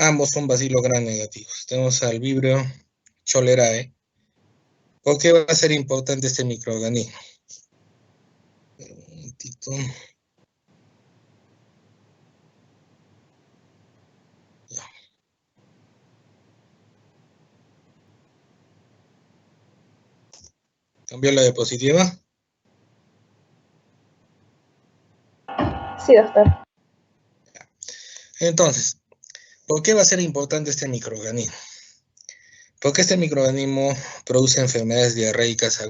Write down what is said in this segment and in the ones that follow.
ambos son bacilos gram negativos. Tenemos al Vibrio cholerae. ¿Por qué va a ser importante este microorganismo? Un momentito. Ya. ¿Cambió la diapositiva? Sí, doctor. Entonces, ¿por qué va a ser importante este microorganismo? Porque este microorganismo produce enfermedades diarreicas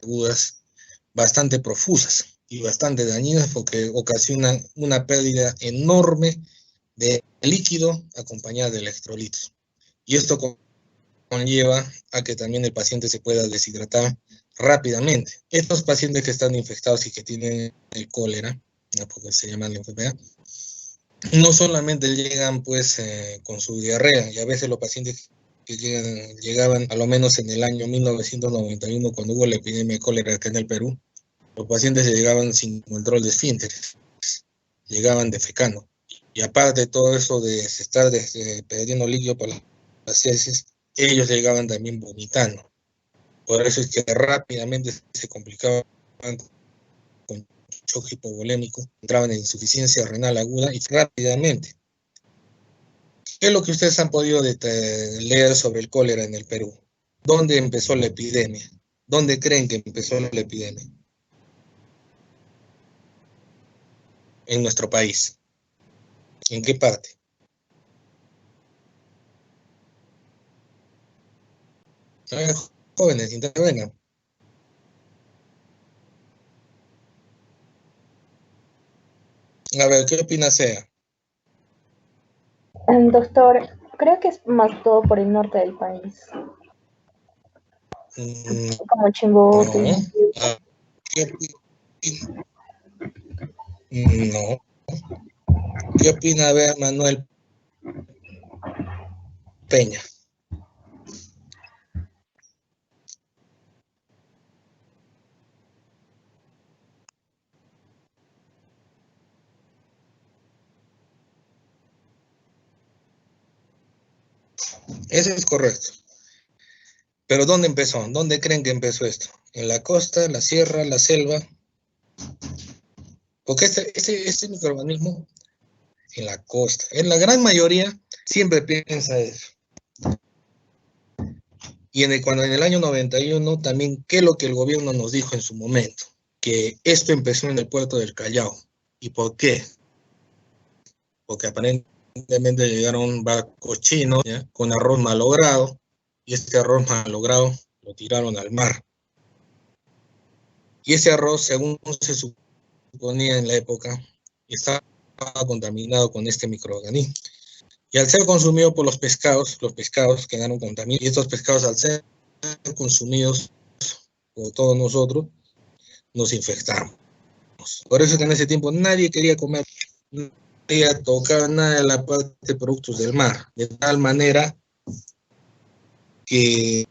agudas bastante profusas y bastante dañinas porque ocasionan una pérdida enorme de líquido acompañada de electrolitos. Y esto conlleva a que también el paciente se pueda deshidratar rápidamente. Estos pacientes que están infectados y que tienen el cólera, porque se llama la enfermedad, no solamente llegan pues con su diarrea, y a veces los pacientes que llegaban a lo menos en el año 1991, cuando hubo la epidemia de cólera acá en el Perú, los pacientes llegaban sin control de esfínteres, llegaban defecando. Y aparte de todo eso de estar perdiendo líquido por las heces, ellos llegaban también vomitando. Por eso es que rápidamente se complicaban con choque hipovolémico, entraban en insuficiencia renal aguda y rápidamente. ¿Qué es lo que ustedes han podido leer sobre el cólera en el Perú? ¿Dónde empezó la epidemia? ¿Dónde creen que empezó la epidemia? En nuestro país. ¿En qué parte? A ver, jóvenes, intervengan. A ver, ¿qué opina Sea? Doctor, creo que es más todo por el norte del país, como Chimbote. No. ¿Qué, no. ¿Qué opina, a ver, Manuel Peña? Eso es correcto. Pero ¿dónde empezó? ¿Dónde creen que empezó esto? ¿En la costa, la sierra, la selva? Porque este microorganismo en la costa, en la gran mayoría siempre piensa eso. Y cuando en el año 91 también, ¿qué es lo que el gobierno nos dijo en su momento? Que esto empezó en el puerto del Callao. ¿Y por qué? Porque aparentemente llegaron barcos chinos, ¿ya?, con arroz malogrado, y este arroz malogrado lo tiraron al mar. Y ese arroz, según se suponía en la época, estaba contaminado con este microorganismo. Y al ser consumido por los pescados quedaron contaminados. Y estos pescados, al ser consumidos por todos nosotros, nos infectamos. Por eso que en ese tiempo nadie quería comer, nadie quería tocar nada de la parte de productos del mar. De tal manera que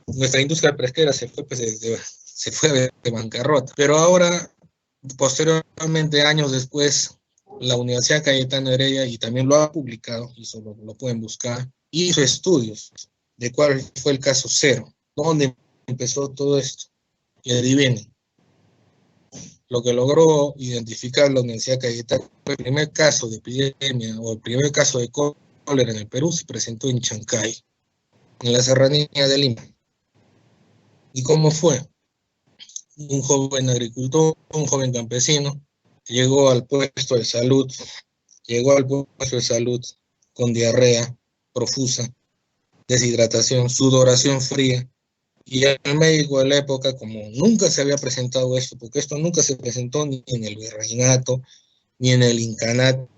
nuestra industria pesquera se fue de bancarrota. Pero ahora, posteriormente, años después, la Universidad Cayetano Heredia, y también lo ha publicado, y eso lo pueden buscar, hizo estudios de cuál fue el caso cero, dónde empezó todo esto. Y adivinen, lo que logró identificar la Universidad Cayetano fue el primer caso de epidemia o el primer caso de cólera en el Perú se presentó en Chancay, en la serranía de Lima. ¿Y cómo fue? Un joven agricultor, un joven campesino, llegó al puesto de salud con diarrea profusa, deshidratación, sudoración fría, y el médico de la época, como nunca se había presentado esto, porque esto nunca se presentó ni en el virreinato, ni en el incanato,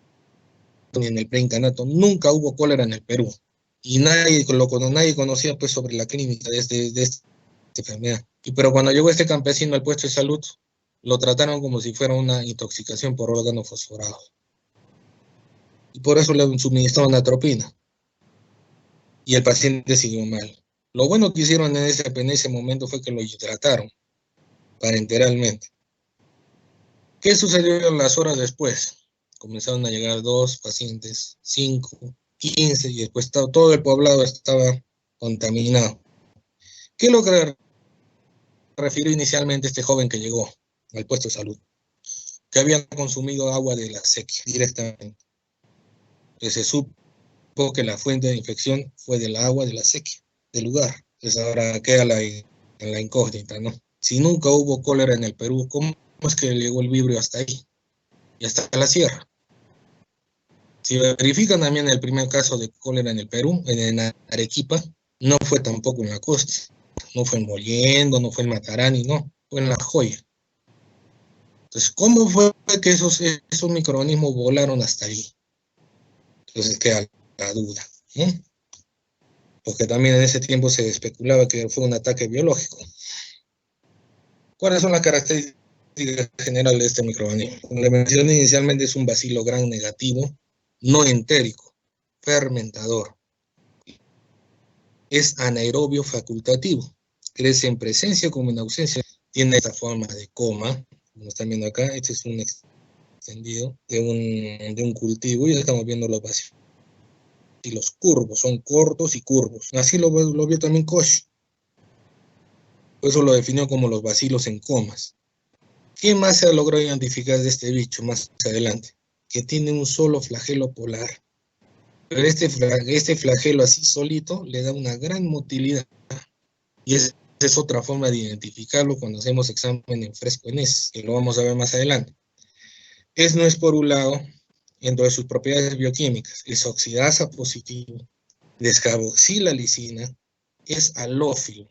ni en el preincanato, nunca hubo cólera en el Perú, y nadie conocía pues sobre la clínica de esta enfermedad. Pero cuando llegó este campesino al puesto de salud, lo trataron como si fuera una intoxicación por órgano fosforado. Y por eso le suministraron atropina. Y el paciente siguió mal. Lo bueno que hicieron en ese momento fue que lo hidrataron parenteralmente. ¿Qué sucedió en las horas después? comenzaron a llegar 2 pacientes, 5, 15, y después todo el poblado estaba contaminado. ¿Qué es lo que refirió inicialmente este joven que llegó al puesto de salud? Que había consumido agua de la sequía directamente. Entonces se supo que la fuente de infección fue del agua de la sequía, del lugar. Entonces ahora queda en la incógnita, ¿no? Si nunca hubo cólera en el Perú, ¿cómo es que llegó el vibrio hasta ahí? Y hasta la sierra. Si verifican también el primer caso de cólera en el Perú, en Arequipa, no fue tampoco en la costa, no fue en Mollendo, no fue en Matarani, no, fue en La Joya. Entonces, ¿cómo fue que esos microorganismos volaron hasta ahí? Entonces queda la duda, ¿no? Porque también en ese tiempo se especulaba que fue un ataque biológico. ¿Cuáles son las características generales de este microorganismo? Como le mencioné inicialmente, es un bacilo gram negativo, no entérico, fermentador. Es anaerobio facultativo, crece en presencia como en ausencia. Tiene esta forma de coma, como están viendo acá. Este es un extendido de un cultivo, y ya estamos viendo los bacilos curvos, son cortos y curvos. Así lo vio también Koch. Por eso lo definió como los bacilos en comas. ¿Qué más se ha logrado identificar de este bicho más adelante? Que tiene un solo flagelo polar. Pero este flagelo así solito le da una gran motilidad. Y esa es otra forma de identificarlo cuando hacemos examen en fresco en heces, que lo vamos a ver más adelante. No es por un lado, dentro de sus propiedades bioquímicas, es oxidasa positivo, descarboxila lisina, es halófilo.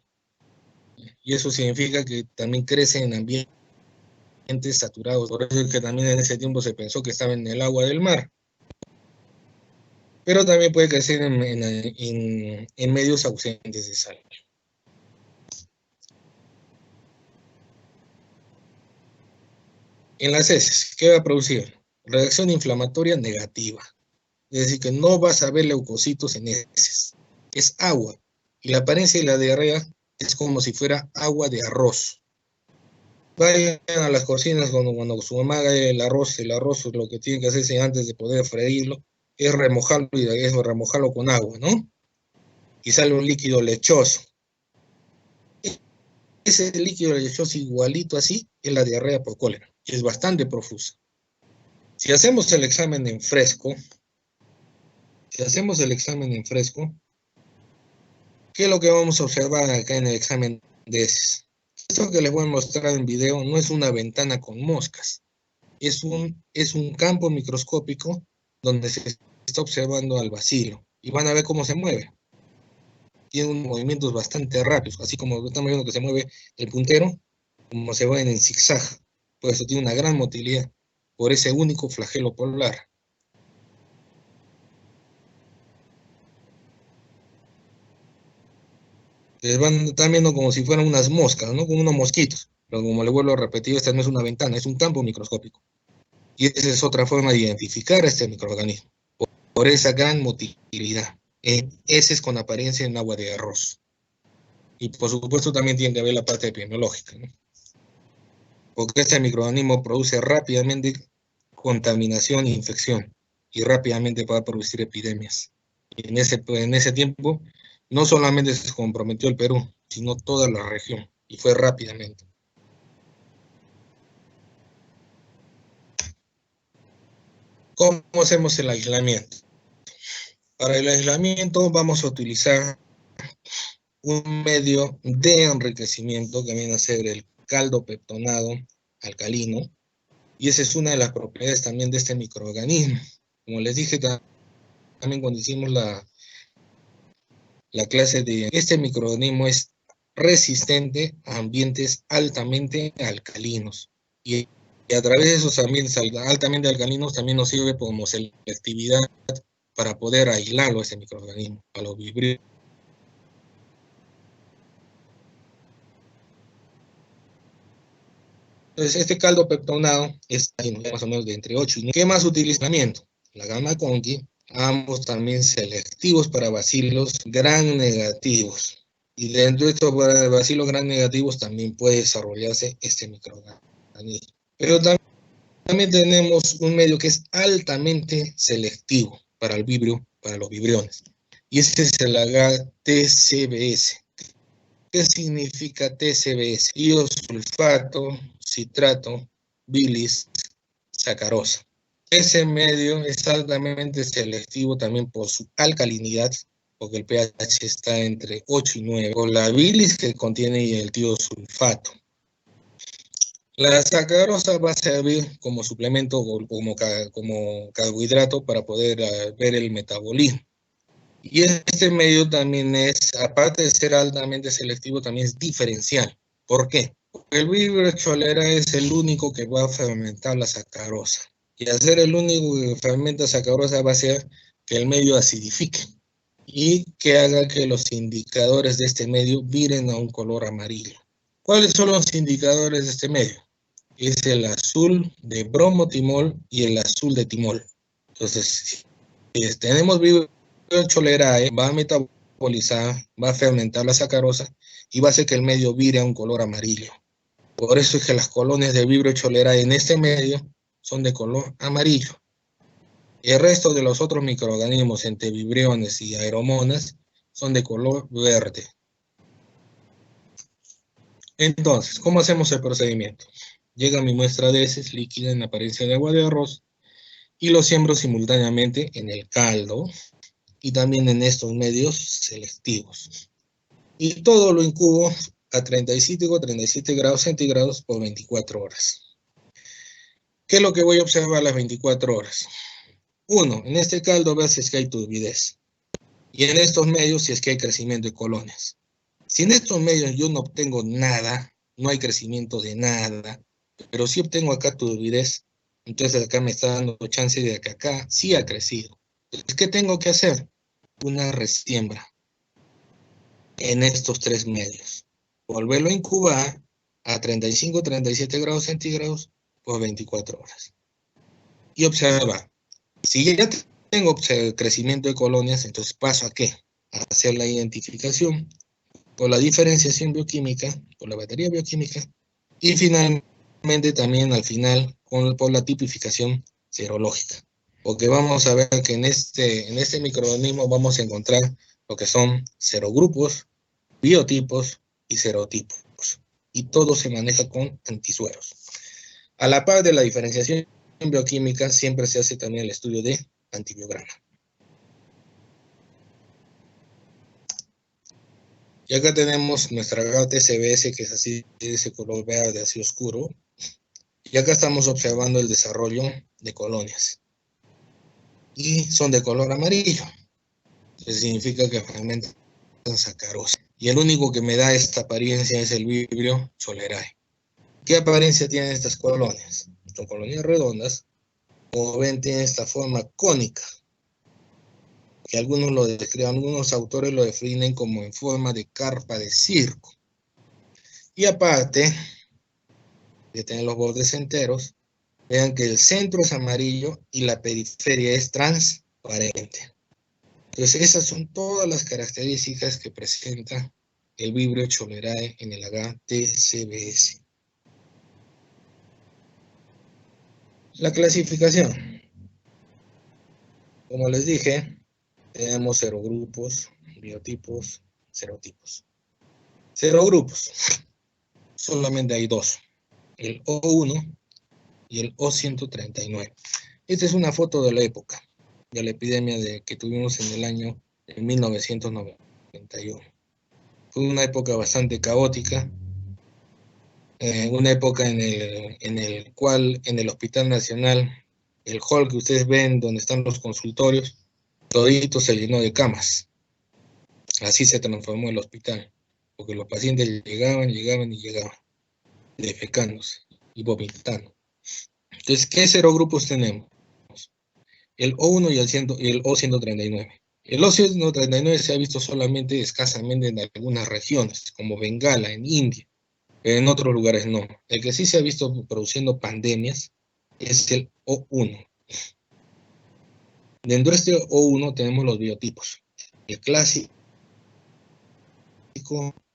Y eso significa que también crece en ambientes saturados. Por eso es que también en ese tiempo se pensó que estaba en el agua del mar. Pero también puede crecer en medios ausentes de sal. En las heces, ¿qué va a producir? Reacción inflamatoria negativa. Es decir, que no vas a ver leucocitos en heces. Es agua. Y la apariencia de la diarrea es como si fuera agua de arroz. Vayan a las cocinas cuando su mamá haga el arroz lo que tiene que hacerse antes de poder freírlo es remojarlo con agua, ¿no? Y sale un líquido lechoso. Ese líquido lechoso igualito así es la diarrea por cólera, y es bastante profusa. Si hacemos el examen en fresco, ¿qué es lo que vamos a observar acá en el examen de heces? Esto que les voy a mostrar en video no es una ventana con moscas, es un campo microscópico donde se está observando al bacilo, y van a ver cómo se mueve. Tiene unos movimientos bastante rápidos, así como estamos viendo que se mueve el puntero, como se mueven en zigzag. Por eso tiene una gran motilidad, por ese único flagelo polar. Les van a estar viendo como si fueran unas moscas, ¿no? Como unos mosquitos. Pero como le vuelvo a repetir, esta no es una ventana, es un campo microscópico. Y esa es otra forma de identificar a este microorganismo, por esa gran motilidad. En heces con apariencia en agua de arroz. Y por supuesto también tiene que ver la parte epidemiológica, ¿no? Porque este microorganismo produce rápidamente contaminación e infección, y rápidamente va a producir epidemias. Y en ese tiempo no solamente se comprometió el Perú, sino toda la región, y fue rápidamente. ¿Cómo hacemos el aislamiento? Para el aislamiento vamos a utilizar un medio de enriquecimiento que viene a ser el caldo peptonado alcalino, y esa es una de las propiedades también de este microorganismo. Como les dije también cuando hicimos la clase de este microorganismo, es resistente a ambientes altamente alcalinos, y a través de esos ambientes altamente alcalinos también nos sirve como selectividad para poder aislarlo a ese microorganismo, a los vibrios. Entonces este caldo peptonado es más o menos de entre 8 y 9. ¿Qué más utilizamiento? La gamma conqui, ambos también selectivos para bacilos gram negativos. Y dentro de estos bacilos gram negativos también puede desarrollarse este microorganismo. Pero también También tenemos un medio que es altamente selectivo para el vibrio, para los vibriones. Y ese es el agar-TCBS. ¿Qué significa TCBS? Iosulfato, citrato, bilis, sacarosa. Ese medio es altamente selectivo también por su alcalinidad, porque el pH está entre 8 y 9, o la bilis que contiene el tiosulfato. La sacarosa va a servir como suplemento o como carbohidrato para poder ver el metabolismo. Y este medio también es, aparte de ser altamente selectivo, también es diferencial. ¿Por qué? Porque el vibrio cholera es el único que va a fermentar la sacarosa. Y al ser el único que fermenta sacarosa va a hacer que el medio acidifique y que haga que los indicadores de este medio viren a un color amarillo. ¿Cuáles son los indicadores de este medio? Es el azul de bromotimol y el azul de timol. Entonces, si tenemos vibrio cholerae, va a metabolizar, va a fermentar la sacarosa y va a hacer que el medio vire a un color amarillo. Por eso es que las colonias de vibrio cholerae en este medio son de color amarillo. El resto de los otros microorganismos, entre vibriones y aeromonas, son de color verde. Entonces, ¿cómo hacemos el procedimiento? Llega mi muestra de heces líquida en apariencia de agua de arroz y lo siembro simultáneamente en el caldo y también en estos medios selectivos. Y todo lo incubo a 37 grados centígrados por 24 horas. ¿Qué es lo que voy a observar a las 24 horas? Uno, en este caldo veo si es que hay turbidez. Y en estos medios si es que hay crecimiento de colonias. Si en estos medios yo no obtengo nada, no hay crecimiento de nada, pero sí obtengo acá turbidez, entonces acá me está dando chance de que acá sí ha crecido. Entonces, ¿qué tengo que hacer? Una resiembra en estos tres medios. Volverlo a incubar a 37 grados centígrados por 24 horas. Y observar. Si ya tengo crecimiento de colonias, entonces paso a ¿qué? A hacer la identificación por la diferenciación bioquímica, por la batería bioquímica, y finalmente también al final por la tipificación serológica. Porque vamos a ver que en este microorganismo vamos a encontrar lo que son serogrupos, biotipos y serotipos. Y todo se maneja con antisueros. A la par de la diferenciación bioquímica, siempre se hace también el estudio de antibiograma. Y acá tenemos nuestra TCBS, que es así, de ese color verde así oscuro. Y acá estamos observando el desarrollo de colonias. Y son de color amarillo. Eso significa que fermentan sacarosa. Y el único que me da esta apariencia es el vibrio cholerae. ¿Qué apariencia tienen estas colonias? Son colonias redondas. Como ven, tienen esta forma cónica. Que algunos lo describen, algunos autores lo definen como en forma de carpa de circo. Y aparte de tener los bordes enteros, vean que el centro es amarillo y la periferia es transparente. Entonces esas son todas las características que presenta el vibrio cholerae en el agar-TCBS. La clasificación. Como les dije, tenemos serogrupos, biotipos, serotipos. Serogrupos. Solamente hay dos. El O1 y el O139. Esta es una foto de la época, de la epidemia que tuvimos en el año de 1991. Fue una época bastante caótica, una época en el cual en el Hospital Nacional, el hall que ustedes ven donde están los consultorios, todito se llenó de camas. Así se transformó el hospital, porque los pacientes llegaban, defecándose y vomitando. Entonces, ¿qué serogrupos tenemos? El O1 y el O139. El O139 se ha visto solamente escasamente en algunas regiones, como Bengala, en India, pero en otros lugares no. El que sí se ha visto produciendo pandemias es el O1. Dentro de este O1 tenemos los biotipos. El clásico,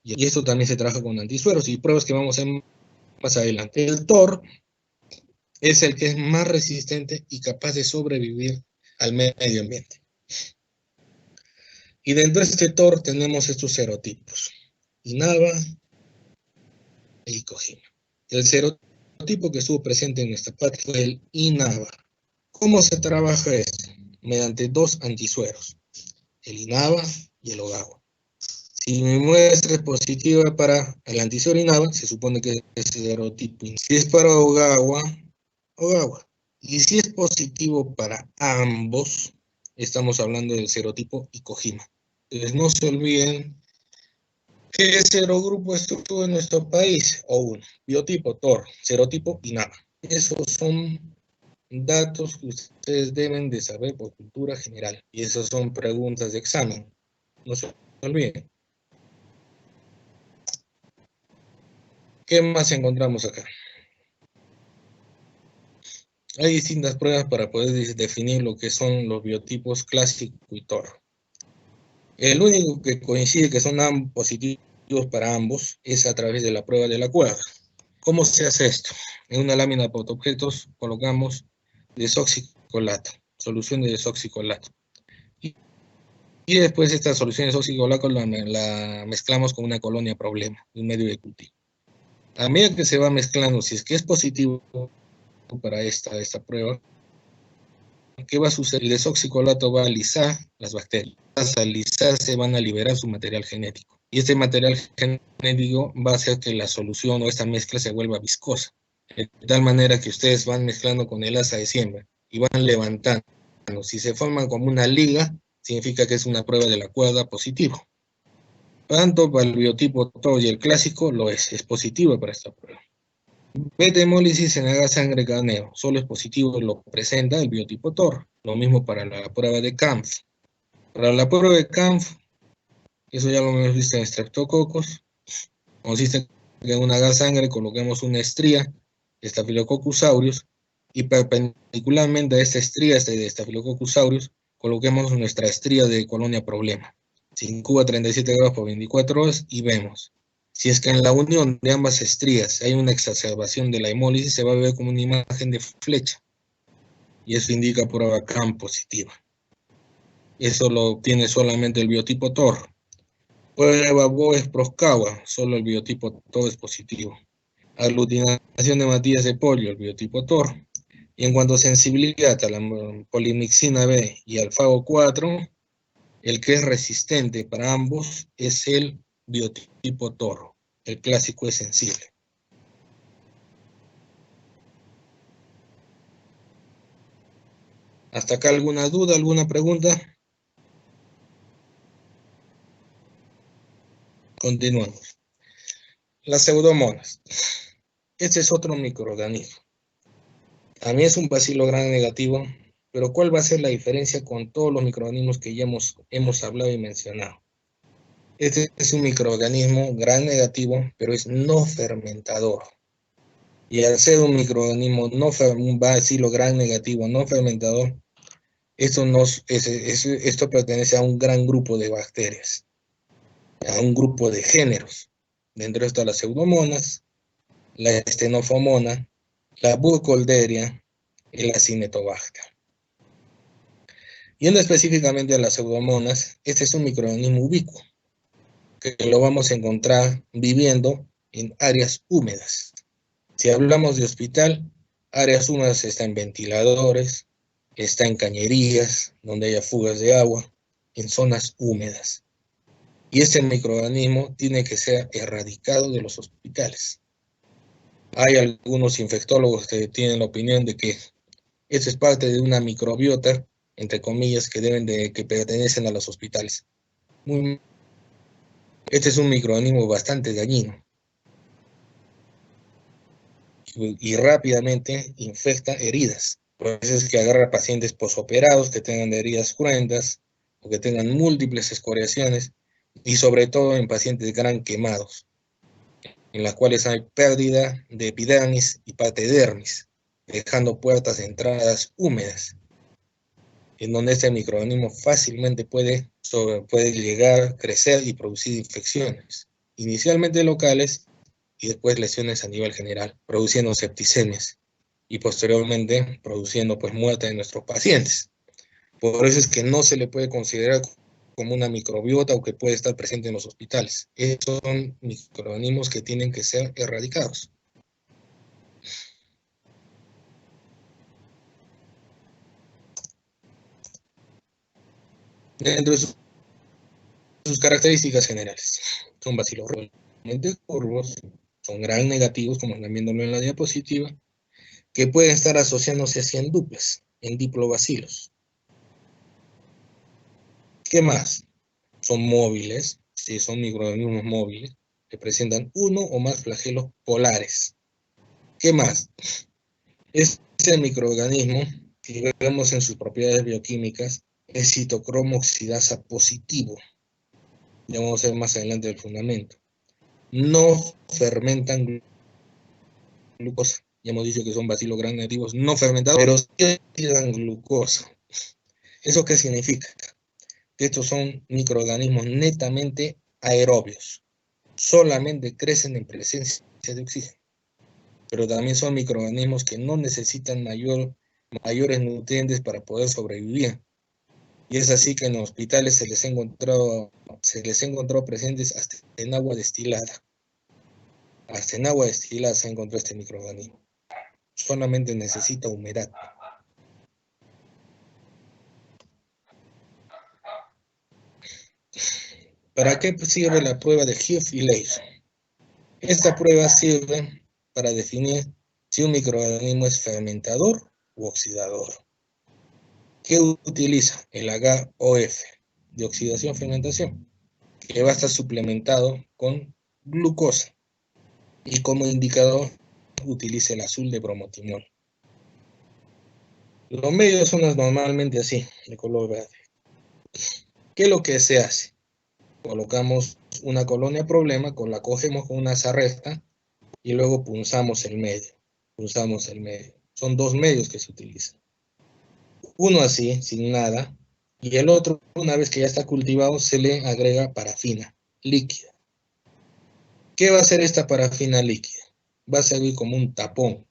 y esto también se trabaja con antisueros y pruebas que vamos a ver más adelante. El TOR es el que es más resistente y capaz de sobrevivir al medio ambiente. Y dentro de este TOR tenemos estos serotipos, Inaba y Kojima. El serotipo que estuvo presente en esta parte fue el Inaba. ¿Cómo se trabaja esto? Mediante dos antisueros, el Inaba y el Ogawa. Si mi muestra es positiva para el antisuero Inaba, se supone que es serotipo. Si es para Ogawa, Ogawa. Y si es positivo para ambos, estamos hablando del serotipo Kojima. Entonces no se olviden que serogrupo estuvo en nuestro país, O1, biotipo TOR, serotipo Inaba. Esos son datos que ustedes deben de saber por cultura general. Y esas son preguntas de examen. No se olviden. ¿Qué más encontramos acá? Hay distintas pruebas para poder definir lo que son los biotipos clásico y TOR. El único que coincide que son positivos para ambos es a través de la prueba de la cuerda. ¿Cómo se hace esto? En una lámina de portaobjetos colocamos desoxicolato, solución de desoxicolato. Y después esta solución de desoxicolato la mezclamos con una colonia problema, un medio de cultivo. A medida que se va mezclando, si es que es positivo para esta prueba, ¿qué va a suceder? El desoxicolato va a alisar las bacterias. Al alisar se van a liberar su material genético. Y este material genético va a hacer que la solución o esta mezcla se vuelva viscosa. De tal manera que ustedes van mezclando con el asa de siembra y van levantando. Si se forman como una liga, significa que es una prueba de la cuerda positivo. Tanto para el biotipo TOR y el clásico lo es positivo para esta prueba. Beta hemólisis en haga sangre caneo, solo es positivo, lo presenta el biotipo TOR. Lo mismo para la prueba de Kampf. Para la prueba de Kampf, eso ya lo hemos visto en Streptococcus, consiste en en una gas sangre coloquemos una estría de Staphylococcus aureus y perpendicularmente a esta estría de Staphylococcus aureus coloquemos nuestra estría de colonia problema. Se incuba 37 grados por 24 horas y vemos. Si es que en la unión de ambas estrías hay una exacerbación de la hemólisis, se va a ver como una imagen de flecha. Y eso indica prueba CAM positiva. Eso lo obtiene solamente el biotipo TOR. Prueba Boes-Proskauer, solo el biotipo TOR es positivo. Aglutinación de matillas de polio, el biotipo TOR. Y en cuanto a sensibilidad a la polimixina B y al FAO4, el que es resistente para ambos es el biotipo TOR. El clásico es sensible. ¿Hasta acá alguna duda, alguna pregunta? Continuamos. Las pseudomonas. Este es otro microorganismo. A mí es un bacilo gran negativo, pero ¿cuál va a ser la diferencia con todos los microorganismos que ya hemos hablado y mencionado? Este es un microorganismo gran negativo, pero es no fermentador. Y al ser un microorganismo un bacilo gran negativo no fermentador, esto pertenece a un gran grupo de bacterias, a un grupo de géneros. Dentro de esto las pseudomonas, la estenofomona, la burkholderia y la cinetobacter. Yendo específicamente a las pseudomonas, este es un microorganismo ubicuo, que lo vamos a encontrar viviendo en áreas húmedas. Si hablamos de hospital, áreas húmedas está en ventiladores, está en cañerías, donde haya fugas de agua, en zonas húmedas. Y este microorganismo tiene que ser erradicado de los hospitales. Hay algunos infectólogos que tienen la opinión de que esto es parte de una microbiota, entre comillas, que pertenecen a los hospitales. Este es un microorganismo bastante dañino y rápidamente infecta heridas. Por eso es que agarra pacientes posoperados que tengan heridas cruentas o que tengan múltiples escoriaciones y sobre todo en pacientes gran quemados, en las cuales hay pérdida de epidermis y parte de dermis, dejando puertas de entradas húmedas, en donde este microorganismo fácilmente puede llegar, crecer y producir infecciones, inicialmente locales y después lesiones a nivel general, produciendo septicemias. y posteriormente produciendo pues muerte de nuestros pacientes. Por eso es que no se le puede considerar como una microbiota o que puede estar presente en los hospitales. Estos son microorganismos que tienen que ser erradicados. Dentro de sus características generales, son bacilos realmente curvos, son gran negativos, como están viéndolo en la diapositiva, que pueden estar asociándose así en duplas, en diplobacilos. ¿Qué más? Son móviles, sí, son microorganismos móviles, que presentan uno o más flagelos polares. ¿Qué más? Este microorganismo, si vemos en sus propiedades bioquímicas, es citocromo oxidasa positivo. Ya vamos a ver más adelante el fundamento. No fermentan glucosa. Ya hemos dicho que son bacilos gram negativos no fermentados, pero sí oxidan glucosa. ¿Eso qué significa? Que estos son microorganismos netamente aerobios. Solamente crecen en presencia de oxígeno. Pero también son microorganismos que no necesitan mayores nutrientes para poder sobrevivir. Y es así que en los hospitales se les ha encontrado presentes hasta en agua destilada. Hasta en agua destilada se encontró este microorganismo. Solamente necesita humedad. ¿Para qué sirve la prueba de Huff y Leis? Esta prueba sirve para definir si un microorganismo es fermentador u oxidador. ¿Qué utiliza? El HOF de oxidación-fermentación, que va a estar suplementado con glucosa. Y como indicador utiliza el azul de bromotimol. Los medios son normalmente así, de color verde. ¿Qué es lo que se hace? Colocamos una colonia problema, la cogemos con una sarresta y luego punzamos el medio. Son dos medios que se utilizan. Uno así, sin nada, y el otro, una vez que ya está cultivado, se le agrega parafina líquida. ¿Qué va a hacer esta parafina líquida? Va a servir como un tapón,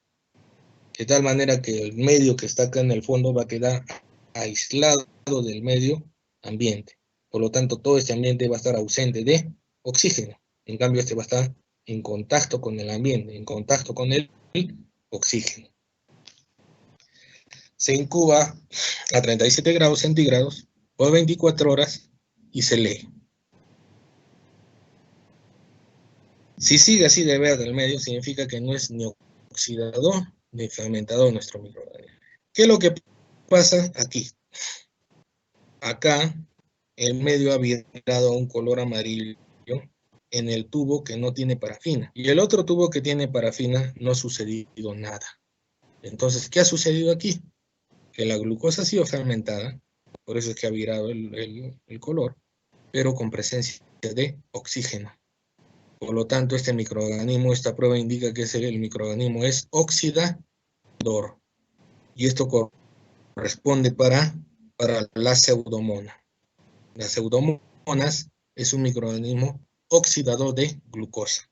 de tal manera que el medio que está acá en el fondo va a quedar aislado del medio ambiente. Por lo tanto, todo este ambiente va a estar ausente de oxígeno. En cambio, este va a estar en contacto con el ambiente, en contacto con el oxígeno. Se incuba a 37 grados centígrados por 24 horas y se lee. Si sigue así de verde el medio, significa que no es ni oxidador ni fermentador nuestro microorganismo. ¿Qué es lo que pasa aquí? Acá el medio ha virado a un color amarillo en el tubo que no tiene parafina. Y el otro tubo que tiene parafina no ha sucedido nada. Entonces, ¿qué ha sucedido aquí? Que la glucosa ha sido fermentada, por eso es que ha virado el color, pero con presencia de oxígeno. Por lo tanto, este microorganismo, esta prueba indica que el microorganismo es oxidador. Y esto corresponde para la pseudomona. Las pseudomonas es un microorganismo oxidador de glucosa.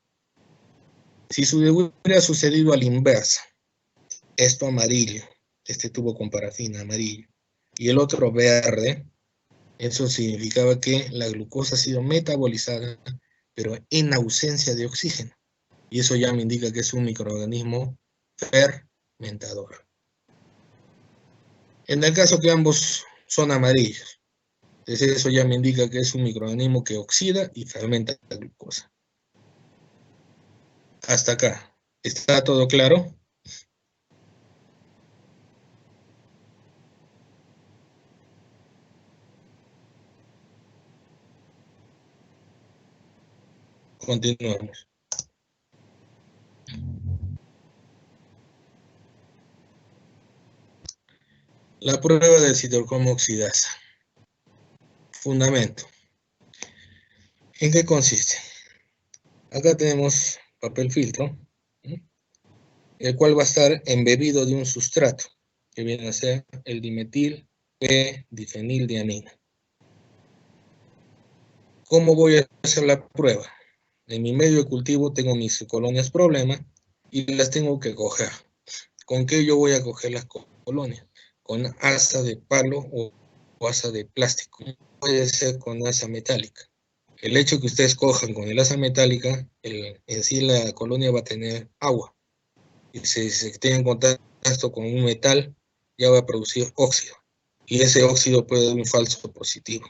Si hubiera sucedido a la inversa, esto amarillo, este tubo con parafina amarillo, y el otro verde, eso significaba que la glucosa ha sido metabolizada, pero en ausencia de oxígeno. Y eso ya me indica que es un microorganismo fermentador. En el caso que ambos son amarillos, entonces eso ya me indica que es un microorganismo que oxida y fermenta la glucosa. Hasta acá. ¿Está todo claro? Continuamos. La prueba del citocromo oxidasa. Fundamento. ¿En qué consiste? Acá tenemos papel filtro, el cual va a estar embebido de un sustrato, que viene a ser el dimetil P-difenildiamina. ¿Cómo voy a hacer la prueba? En mi medio de cultivo tengo mis colonias problema y las tengo que coger. ¿Con qué yo voy a coger las colonias? Con asa de palo o asa de plástico. Puede ser con asa metálica. El hecho que ustedes cojan con el asa metálica, en sí la colonia va a tener agua. Y si se tiene en contacto con un metal, ya va a producir óxido. Y ese óxido puede dar un falso positivo.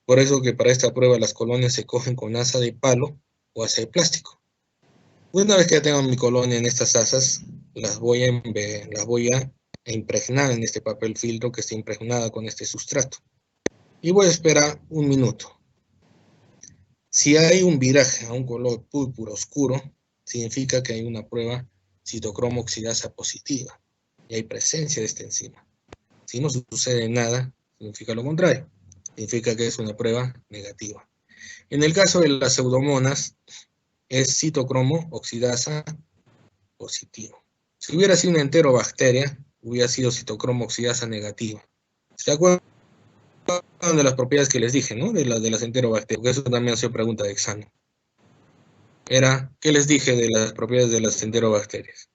Por eso que para esta prueba las colonias se cogen con asa de palo o asa de plástico. Una vez que ya tengo mi colonia en estas asas, las voy a impregnar en este papel filtro que está impregnada con este sustrato. Y voy a esperar 1 minuto. Si hay un viraje a un color púrpura oscuro, significa que hay una prueba citocromo oxidasa positiva y hay presencia de esta enzima. Si no sucede nada, significa lo contrario. Significa que es una prueba negativa. En el caso de las pseudomonas, es citocromo oxidasa positivo. Si hubiera sido una enterobacteria, hubiera sido citocromo oxidasa negativa. ¿Se acuerdan de las propiedades que les dije, ¿no? De las enterobacterias, porque eso también ha sido pregunta de examen. ¿Qué les dije de las propiedades de las enterobacterias?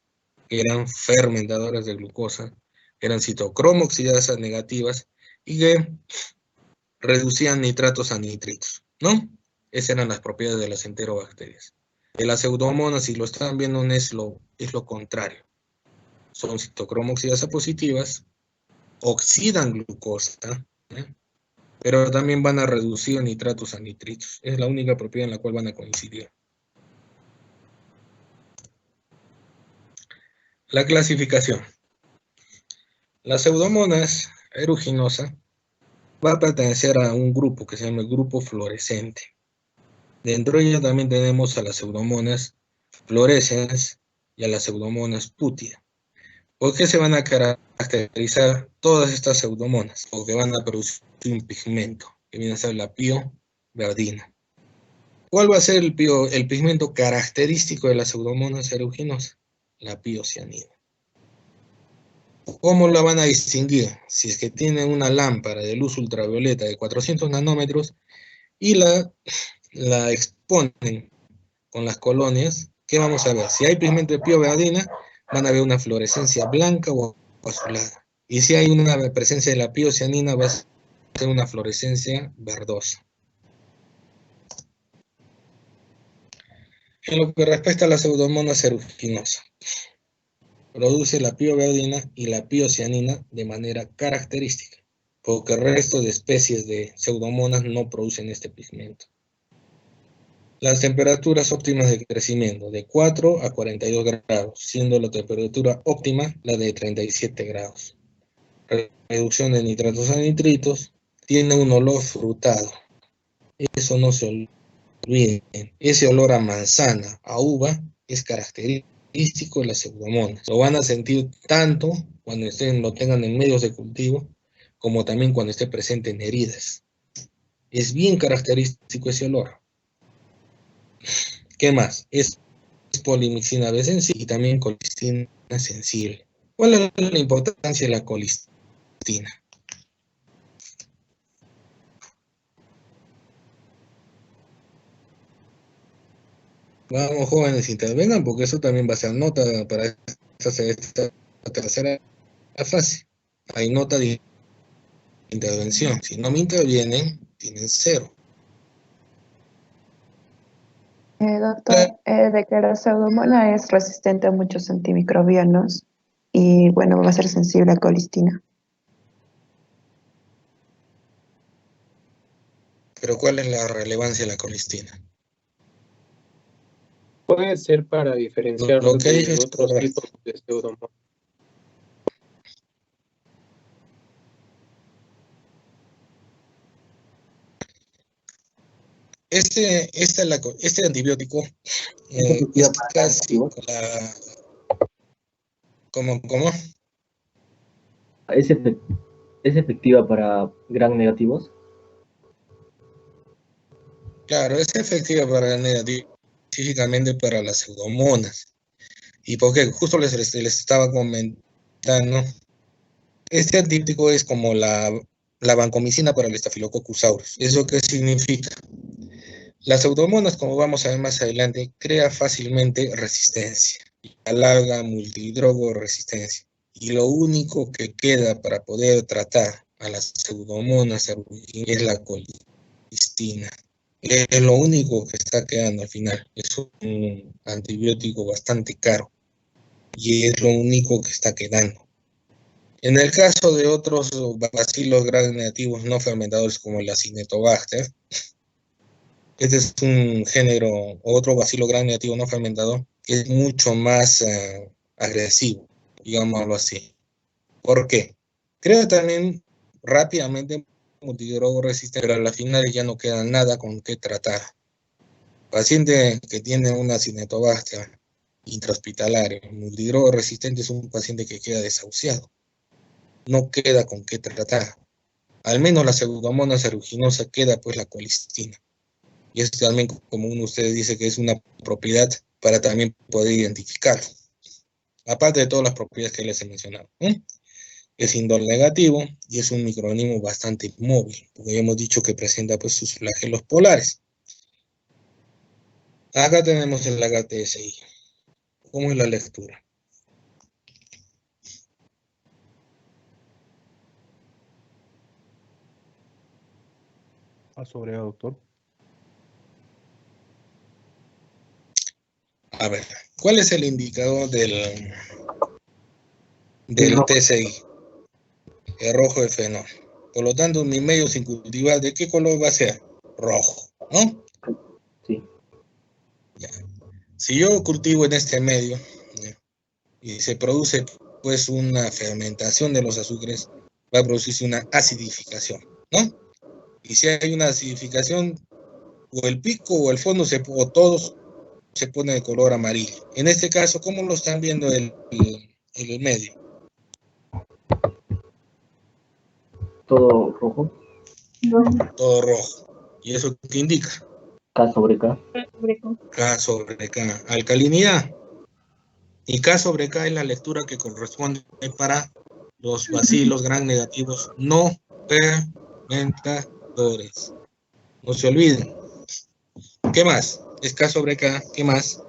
Que eran fermentadoras de glucosa, que eran citocromo oxidasas negativas y que reducían nitratos a nitritos, ¿no? Esas eran las propiedades de las enterobacterias. De las pseudomonas, si lo están viendo, es lo contrario. Son citocromo oxidasa positivas, oxidan glucosa, ¿eh? Pero también van a reducir nitratos a nitritos. Es la única propiedad en la cual van a coincidir. La clasificación. Las pseudomonas aeruginosa va a pertenecer a un grupo que se llama el grupo fluorescente. Dentro de ella también tenemos a las pseudomonas fluorescens y a las pseudomonas putia. ¿Por qué se van a caracterizar todas estas pseudomonas? Porque van a producir un pigmento, que viene a ser la pioverdina. ¿Cuál va a ser el pigmento característico de las pseudomonas aeruginosas? La piocianina. ¿Cómo la van a distinguir? Si es que tienen una lámpara de luz ultravioleta de 400 nanómetros y la exponen con las colonias, ¿qué vamos a ver? Si hay pigmento de pioverdina, van a ver una fluorescencia blanca o azulada. Y si hay una presencia de la piocianina, va a ser una fluorescencia verdosa. En lo que respecta a la pseudomonas aeruginosa, produce la pioverdina y la piocianina de manera característica, porque el resto de especies de pseudomonas no producen este pigmento. Las temperaturas óptimas de crecimiento, de 4 a 42 grados, siendo la temperatura óptima la de 37 grados. Reducción de nitratos a nitritos, tiene un olor frutado. Eso no se olviden. Ese olor a manzana, a uva, es característico de las pseudomonas. Lo van a sentir tanto cuando lo tengan en medios de cultivo, como también cuando esté presente en heridas. Es bien característico ese olor. ¿Qué más? Es polimixina B sensible y también colistina sensible. ¿Cuál es la importancia de la colistina? Vamos, jóvenes, intervengan, porque eso también va a ser nota para esta tercera fase. Hay nota de intervención. Si no me intervienen, tienen 0. Doctor, de que la pseudomona es resistente a muchos antimicrobianos y bueno, va a ser sensible a colistina. Pero ¿cuál es la relevancia de la colistina? Puede ser para diferenciar Lo que de dije es otros correcto. tipos de pseudomonas. Este antibiótico es casi la... ¿Cómo? ¿Es efectiva para gram negativos? Claro, es efectiva para negativos, específicamente para las pseudomonas. ¿Y por qué? Justo les estaba comentando. Este antibiótico es como la vancomicina para el Staphylococcus aureus. ¿Eso qué significa? Las pseudomonas, como vamos a ver más adelante, crea fácilmente resistencia. la larga multidrogoresistencia. Y lo único que queda para poder tratar a las pseudomonas aeruginosa es la colistina. Es lo único que está quedando al final. Es un antibiótico bastante caro y es lo único que está quedando. En el caso de otros bacilos gram negativos no fermentadores como el Acinetobacter, este es un género, otro bacilo gram negativo no fermentador, que es mucho más agresivo, digámoslo así. ¿Por qué? Crea también rápidamente multidrogo resistente, pero a las finales ya no queda nada con qué tratar. Paciente que tiene una Acinetobacter intrahospitalario, multidrogo resistente, es un paciente que queda desahuciado. No queda con qué tratar. Al menos la pseudomonas aeruginosa queda pues la colistina. Y esto también, como uno de ustedes dice, que es una propiedad para también poder identificarlo. Aparte de todas las propiedades que les he mencionado. Es indol negativo y es un microorganismo bastante móvil, porque ya hemos dicho que presenta pues sus flagelos polares. Acá tenemos el HTSI. ¿Cómo es la lectura? Sobre doctor. A ver, ¿cuál es el indicador del TSI? El rojo de fenol. Por lo tanto, mi medio sin cultivar, ¿de qué color va a ser? Rojo, ¿no? Sí. Ya. Si yo cultivo en este medio, ¿ya?, y se produce pues una fermentación de los azúcares, va a producirse una acidificación, ¿no? Y si hay una acidificación, o el pico o el fondo, o todos se pone de color amarillo. En este caso, ¿cómo lo están viendo el medio? Todo rojo. Todo rojo. ¿Y eso qué indica? K sobre K. K sobre K. Alcalinidad. Y K sobre K es la lectura que corresponde para los bacilos gram negativos no fermentadores. No se olviden. ¿Qué más? Es K sobre K. ¿Qué más?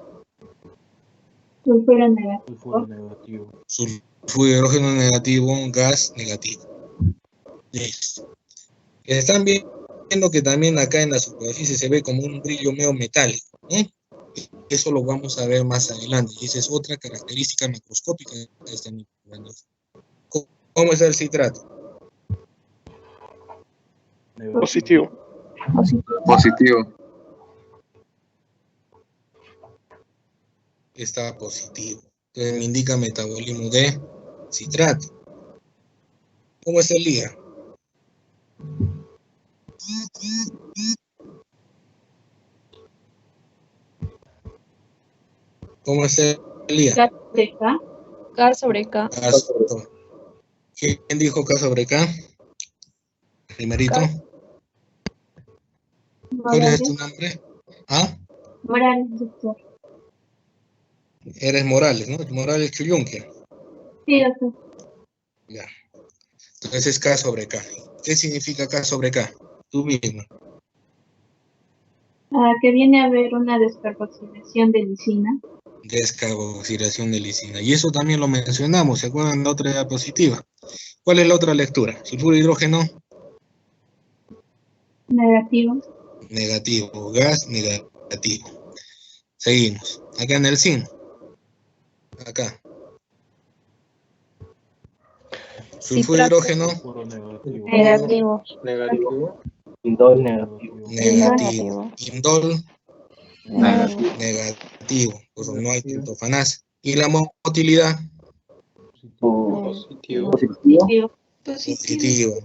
Sulfuro negativo. Sulfuro de hidrógeno negativo, gas negativo. Listo. Están viendo que también acá en la superficie se ve como un brillo medio metálico, ¿eh? Eso lo vamos a ver más adelante. Y esa es otra característica macroscópica de este microorganismo. ¿Cómo está el citrato? Positivo. Está positivo. Entonces me indica metabolismo de citrato. ¿Cómo es el hígado? ¿Cómo es el hígado? K sobre K. ¿Quién dijo K sobre K? Primerito. ¿Cuál es tu nombre? ¿Ah? Morales, doctor. Eres Morales, ¿no? Morales Chuyunque. Sí, doctor. Ya. Entonces es K sobre K. ¿Qué significa K sobre K? Tú mismo. Que viene a haber una descarboxilación de lisina. Descarboxilación de lisina. Y eso también lo mencionamos, ¿se acuerdan de la otra diapositiva? ¿Cuál es la otra lectura? Sulfuro de hidrógeno. Negativo. Negativo. Gas negativo. Seguimos. Acá en el zinc. Acá. Sulfuro de hidrógeno. Negativo. Negativo. Indol negativo. Negativo. Indol Negativo. pues no hay triptofanasa. ¿Y la motilidad? Positivo. Positivo.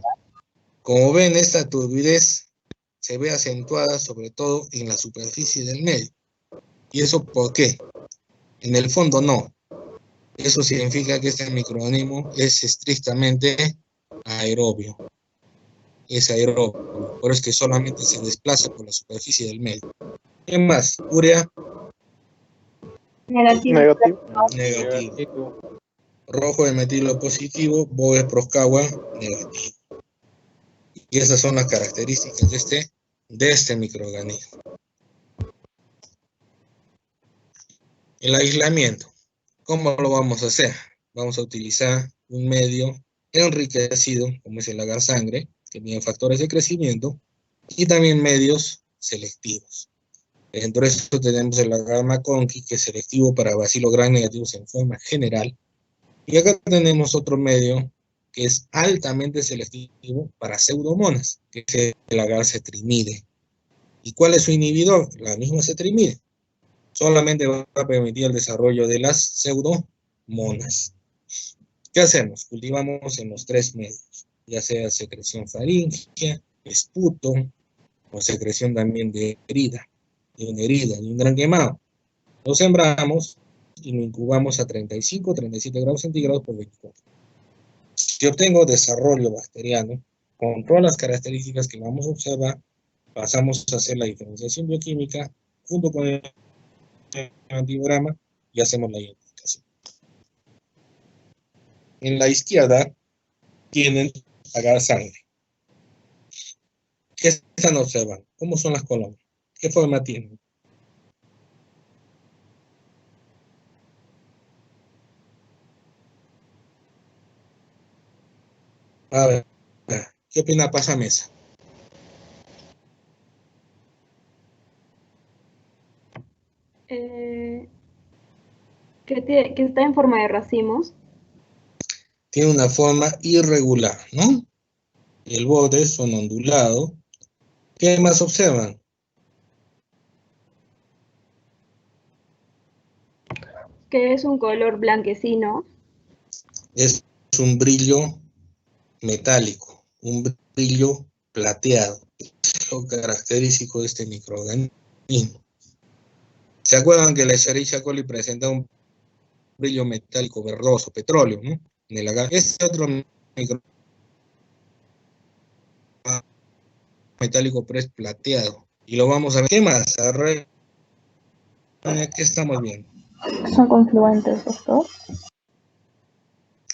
Como ven, esta turbidez se ve acentuada sobre todo en la superficie del medio. ¿Y eso por qué? En el fondo no. Eso significa que este microorganismo es estrictamente aerobio. Es aerobio. Por eso es que solamente se desplaza por la superficie del medio. ¿Qué más? Urea. Negativo. Negativo. Rojo de metilo positivo, Boves Proscagua negativo. Y esas son las características de este microorganismo. El aislamiento. ¿Cómo lo vamos a hacer? Vamos a utilizar un medio enriquecido, como es el agar sangre, que tiene factores de crecimiento, y también medios selectivos. Dentro de eso tenemos el agar McConkey, que es selectivo para bacilos gram negativos en forma general. Y acá tenemos otro medio que es altamente selectivo para pseudomonas, que es el agar cetrimide. ¿Y cuál es su inhibidor? La misma cetrimide. Solamente va a permitir el desarrollo de las pseudomonas. ¿Qué hacemos? Cultivamos en los tres medios, ya sea secreción faríngea, esputo, o secreción también de un gran quemado. Lo sembramos y lo incubamos a 35 37 grados centígrados por 24. Si obtengo desarrollo bacteriano, con todas las características que vamos a observar, pasamos a hacer la diferenciación bioquímica junto con el antigrama y hacemos la identificación. En la izquierda tienen agar sangre. ¿Qué están observando? ¿Cómo son las colonias? ¿Qué forma tienen? A ver, ¿qué opina Pasamesa? Que está en forma de racimos. Tiene una forma irregular, ¿no? Y el borde son ondulados. ¿Qué más observan? Que es un color blanquecino. Es un brillo metálico, un brillo plateado. Es lo característico de este microorganismo. ¿Se acuerdan que la Escherichia coli presenta un brillo metálico verdoso, petróleo, ¿no? En el agar. Este otro microorganismo metálico pero es plateado. Y lo vamos a ver. ¿Qué más? ¿Qué estamos viendo? Son confluentes, doctor.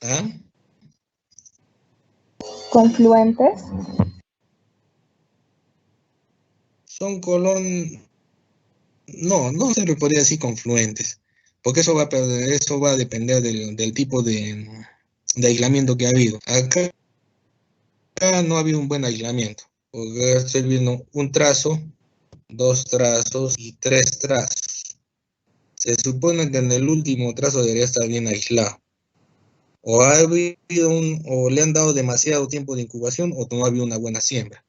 ¿Ah? Confluentes. Son no se le podría decir confluentes, porque eso va a depender del tipo de aislamiento que ha habido. Acá no ha habido un buen aislamiento, porque estoy viendo un trazo, dos trazos y tres trazos. Se supone que en el último trazo debería estar bien aislado. O ha habido o le han dado demasiado tiempo de incubación, o no ha habido una buena siembra.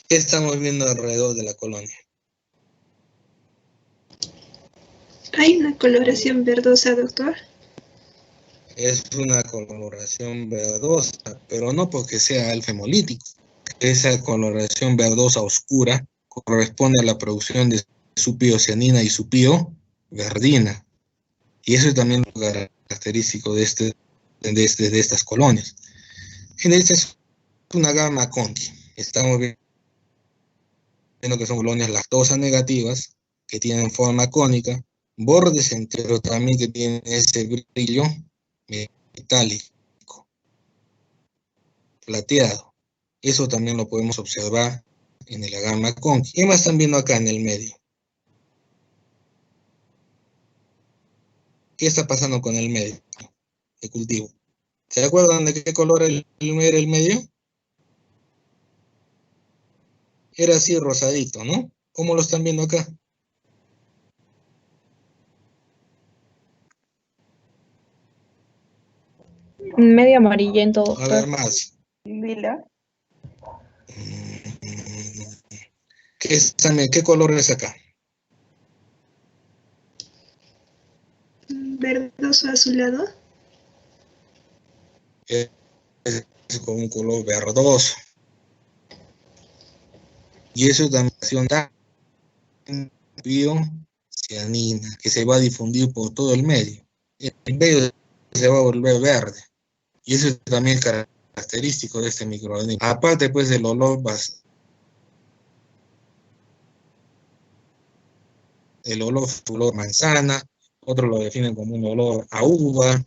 ¿Qué estamos viendo alrededor de la colonia? ¿Hay una coloración verdosa, doctor? Es una coloración verdosa, pero no porque sea alfa-hemolítico. Esa coloración verdosa oscura corresponde a la producción de supiocianina y supioverdina. Y eso es también lo característico de estas colonias. En este es una gama conti. Estamos viendo que son colonias lactosa negativas, que tienen forma cónica, bordes enteros también que tienen ese brillo metálico, plateado. Eso también lo podemos observar en el agar McConkey. ¿Qué más están viendo acá en el medio? ¿Qué está pasando con el medio de cultivo? ¿Se acuerdan de qué color era el medio? Era así rosadito, ¿no? ¿Cómo lo están viendo acá? Medio amarillento, A doctor. ver más. Lila. ¿Qué color es acá? Verdoso azulado. Es con un color verdoso. Y eso también da biocianina, que se va a difundir por todo el medio. El medio se va a volver verde. Y eso también es característico de este microorganismo. Aparte, pues, del olor, el olor manzana, otros lo definen como un olor a uva.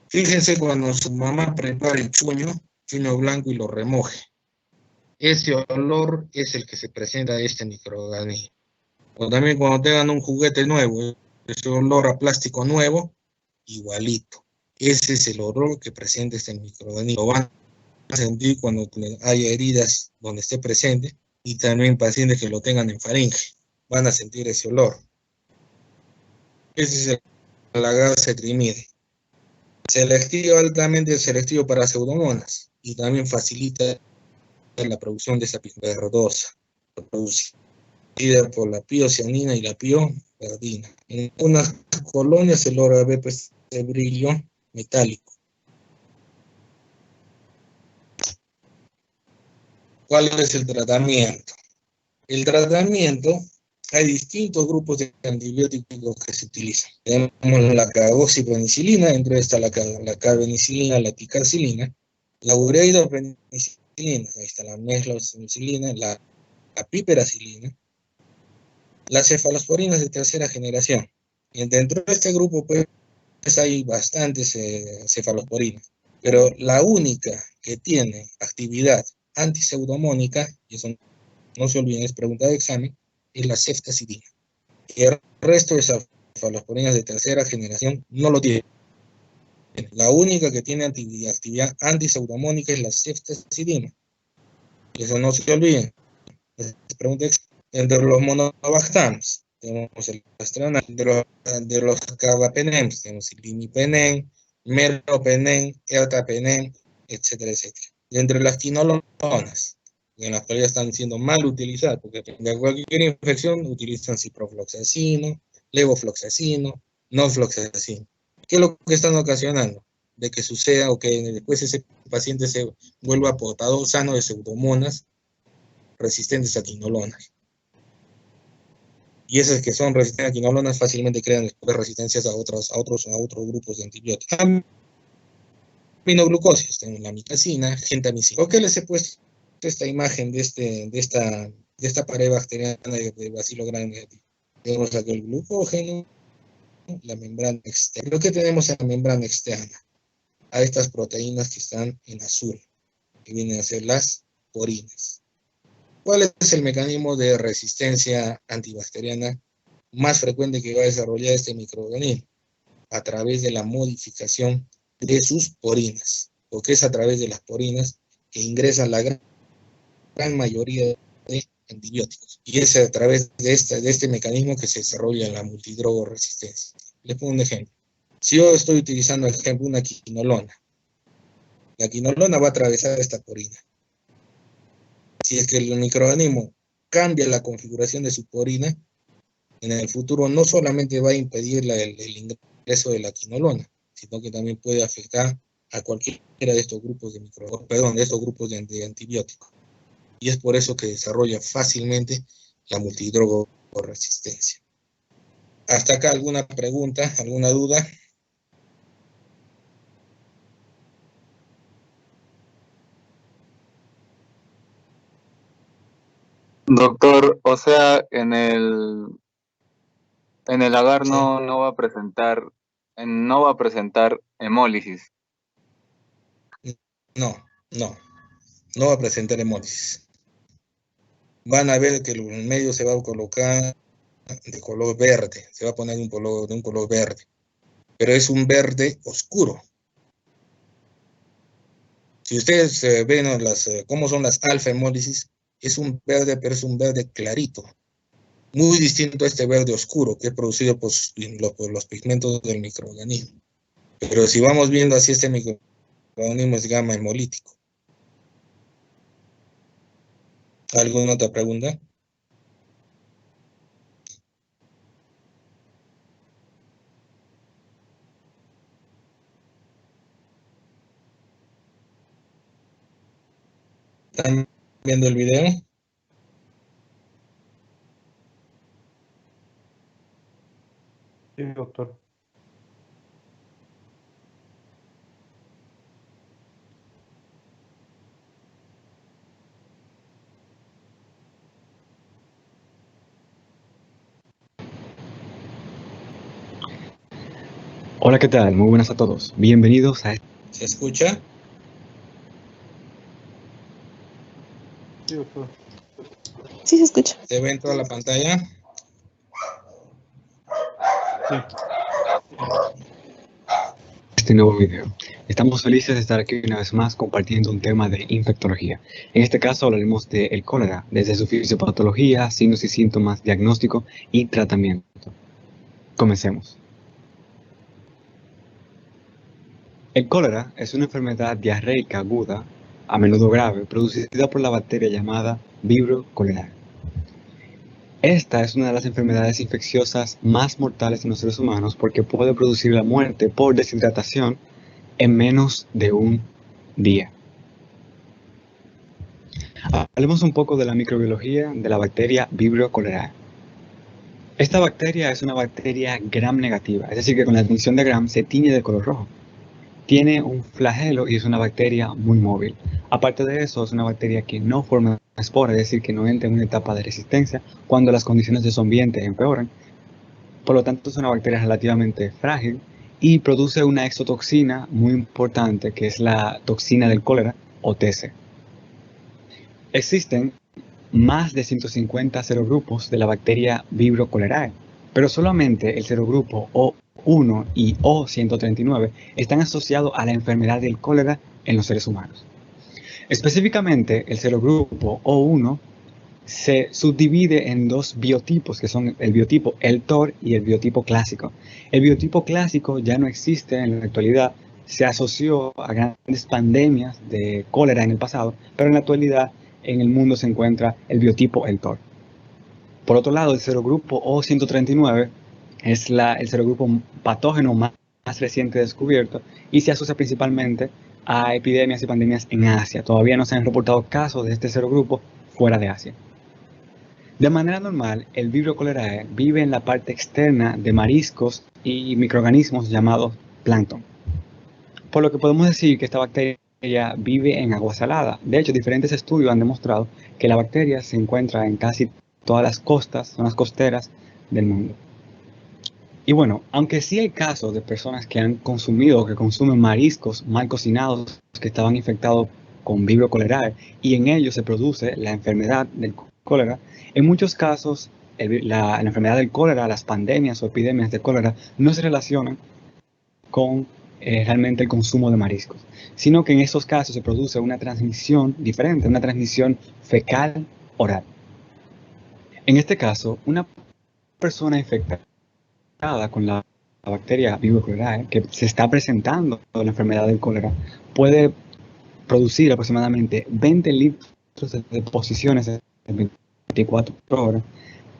Fíjense cuando su mamá prepara el chuño blanco y lo remoje. Ese olor es el que se presenta a este microorganismo. O también cuando te dan un juguete nuevo, ese olor a plástico nuevo, igualito. Ese es el olor que presenta este microorganismo. Lo van a sentir cuando haya heridas donde esté presente, y también pacientes que lo tengan en faringe van a sentir ese olor. Ese es el agar cetrimide. Selectivo, altamente selectivo para pseudomonas, y también facilita la producción de esa pigmenta verdosa, producida por la piocianina y la pioverdina. En unas colonias el olor ve pues de brillo metálico. ¿Cuál es el tratamiento? El tratamiento, hay distintos grupos de antibióticos que se utilizan. Tenemos la carboxipenicilina, dentro de esta la carbenicilina, la ticarcilina, la ureidopenicilina, ahí está la meslaucilina, la piperacilina, las cefalosporinas de tercera generación. Y dentro de este grupo pues hay bastantes cefalosporinas, pero la única que tiene actividad antiseudomónica, y eso no se olviden, es pregunta de examen, es la ceftazidina. Y el resto de cefalosporinas de tercera generación no lo tiene. La única que tiene actividad antiseudomónica es la ceftazidina. Y eso no se olviden. Pregunta entre los monobactams tenemos el astrana, de los carbapenems tenemos el imipenem, meropenem, ertapenem, etcétera, etcétera. Y entre las quinolonas, en la actualidad están siendo mal utilizadas, porque de cualquier infección utilizan ciprofloxacino, levofloxacino, norfloxacino. ¿Qué es lo que están ocasionando? De que suceda o que después ese paciente se vuelva portador sano de pseudomonas resistentes a quinolonas. Y esas que son resistentes a quinolonas fácilmente crean después resistencias a otros grupos de antibióticos. Aminoglucosias, tenemos la mitacina, gentamicina. ¿Por qué les he puesto esta imagen de esta pared bacteriana de Bacillus gram negativo? Tenemos aquí el glucógeno, la membrana externa. Lo que tenemos en la membrana externa, a estas proteínas que están en azul, que vienen a ser las porinas. ¿Cuál es el mecanismo de resistencia antibacteriana más frecuente que va a desarrollar este microorganismo? A través de la modificación de sus porinas, porque es a través de las porinas que ingresan la gran mayoría de antibióticos. Y es a través de este mecanismo que se desarrolla la multidrogoresistencia. Les pongo un ejemplo. Si yo estoy utilizando, por ejemplo, una quinolona, la quinolona va a atravesar esta porina. Si es que el microorganismo cambia la configuración de su porina, en el futuro no solamente va a impedir el ingreso de la quinolona, sino que también puede afectar a cualquiera de estos grupos de antibióticos. Y es por eso que desarrolla fácilmente la multidrogoresistencia. ¿Hasta acá alguna pregunta, alguna duda? Doctor, o sea, en el agar Sí. no va a presentar hemólisis. No va a presentar hemólisis. Van a ver que el medio se va a colocar de color verde, se va a poner de un color verde, pero es un verde oscuro. Si ustedes ven cómo son las alfa-hemólisis, es un verde, pero es un verde clarito, muy distinto a este verde oscuro que es producido por los pigmentos del microorganismo. Pero si vamos viendo así, este microorganismo es gamma hemolítico. ¿Alguna otra pregunta? ¿Están viendo el video? Sí, doctor. Hola, ¿qué tal? Muy buenas a todos. Bienvenidos a... ¿Se escucha? Sí, doctor. Sí se escucha. ¿Se ve en toda la pantalla? Sí. Este nuevo video. Estamos felices de estar aquí una vez más compartiendo un tema de infectología. En este caso hablaremos del cólera, desde su fisiopatología, signos y síntomas, diagnóstico y tratamiento. Comencemos. El cólera es una enfermedad diarreica aguda, a menudo grave, producida por la bacteria llamada Vibrio cholerae. Esta es una de las enfermedades infecciosas más mortales en los seres humanos porque puede producir la muerte por deshidratación en menos de un día. Hablemos un poco de la microbiología de la bacteria Vibrio cholerae. Esta bacteria es una bacteria gram negativa, es decir, que con la admisión de gram se tiñe de color rojo. Tiene un flagelo y es una bacteria muy móvil. Aparte de eso, es una bacteria que no forma espora, es decir, que no entra en una etapa de resistencia cuando las condiciones de su ambiente empeoran. Por lo tanto, es una bacteria relativamente frágil y produce una exotoxina muy importante, que es la toxina del cólera, o TC. Existen más de 150 serogrupos de la bacteria Vibrio cholerae, pero solamente el serogrupo O1 y O139 están asociados a la enfermedad del cólera en los seres humanos. Específicamente, el serogrupo O1 se subdivide en dos biotipos, que son el biotipo Eltor y el biotipo clásico. El biotipo clásico ya no existe en la actualidad, se asoció a grandes pandemias de cólera en el pasado, pero en la actualidad en el mundo se encuentra el biotipo Eltor. Por otro lado, el serogrupo O139 es el serogrupo patógeno más reciente descubierto y se asocia principalmente a epidemias y pandemias en Asia. Todavía no se han reportado casos de este serogrupo fuera de Asia. De manera normal, el Vibrio cholerae vive en la parte externa de mariscos y microorganismos llamados plancton. Por lo que podemos decir que esta bacteria vive en agua salada. De hecho, diferentes estudios han demostrado que la bacteria se encuentra en casi todas las costas, zonas costeras del mundo. Y bueno, aunque sí hay casos de personas que han consumido o que consumen mariscos mal cocinados que estaban infectados con Vibrio cholerae y en ellos se produce la enfermedad del cólera, en muchos casos la enfermedad del cólera, las pandemias o epidemias de cólera no se relacionan con realmente el consumo de mariscos, sino que en estos casos se produce una transmisión diferente, una transmisión fecal oral. En este caso, una persona infectada con la bacteria Vibrio cholerae que se está presentando la enfermedad del cólera puede producir aproximadamente 20 litros de deposiciones en 24 horas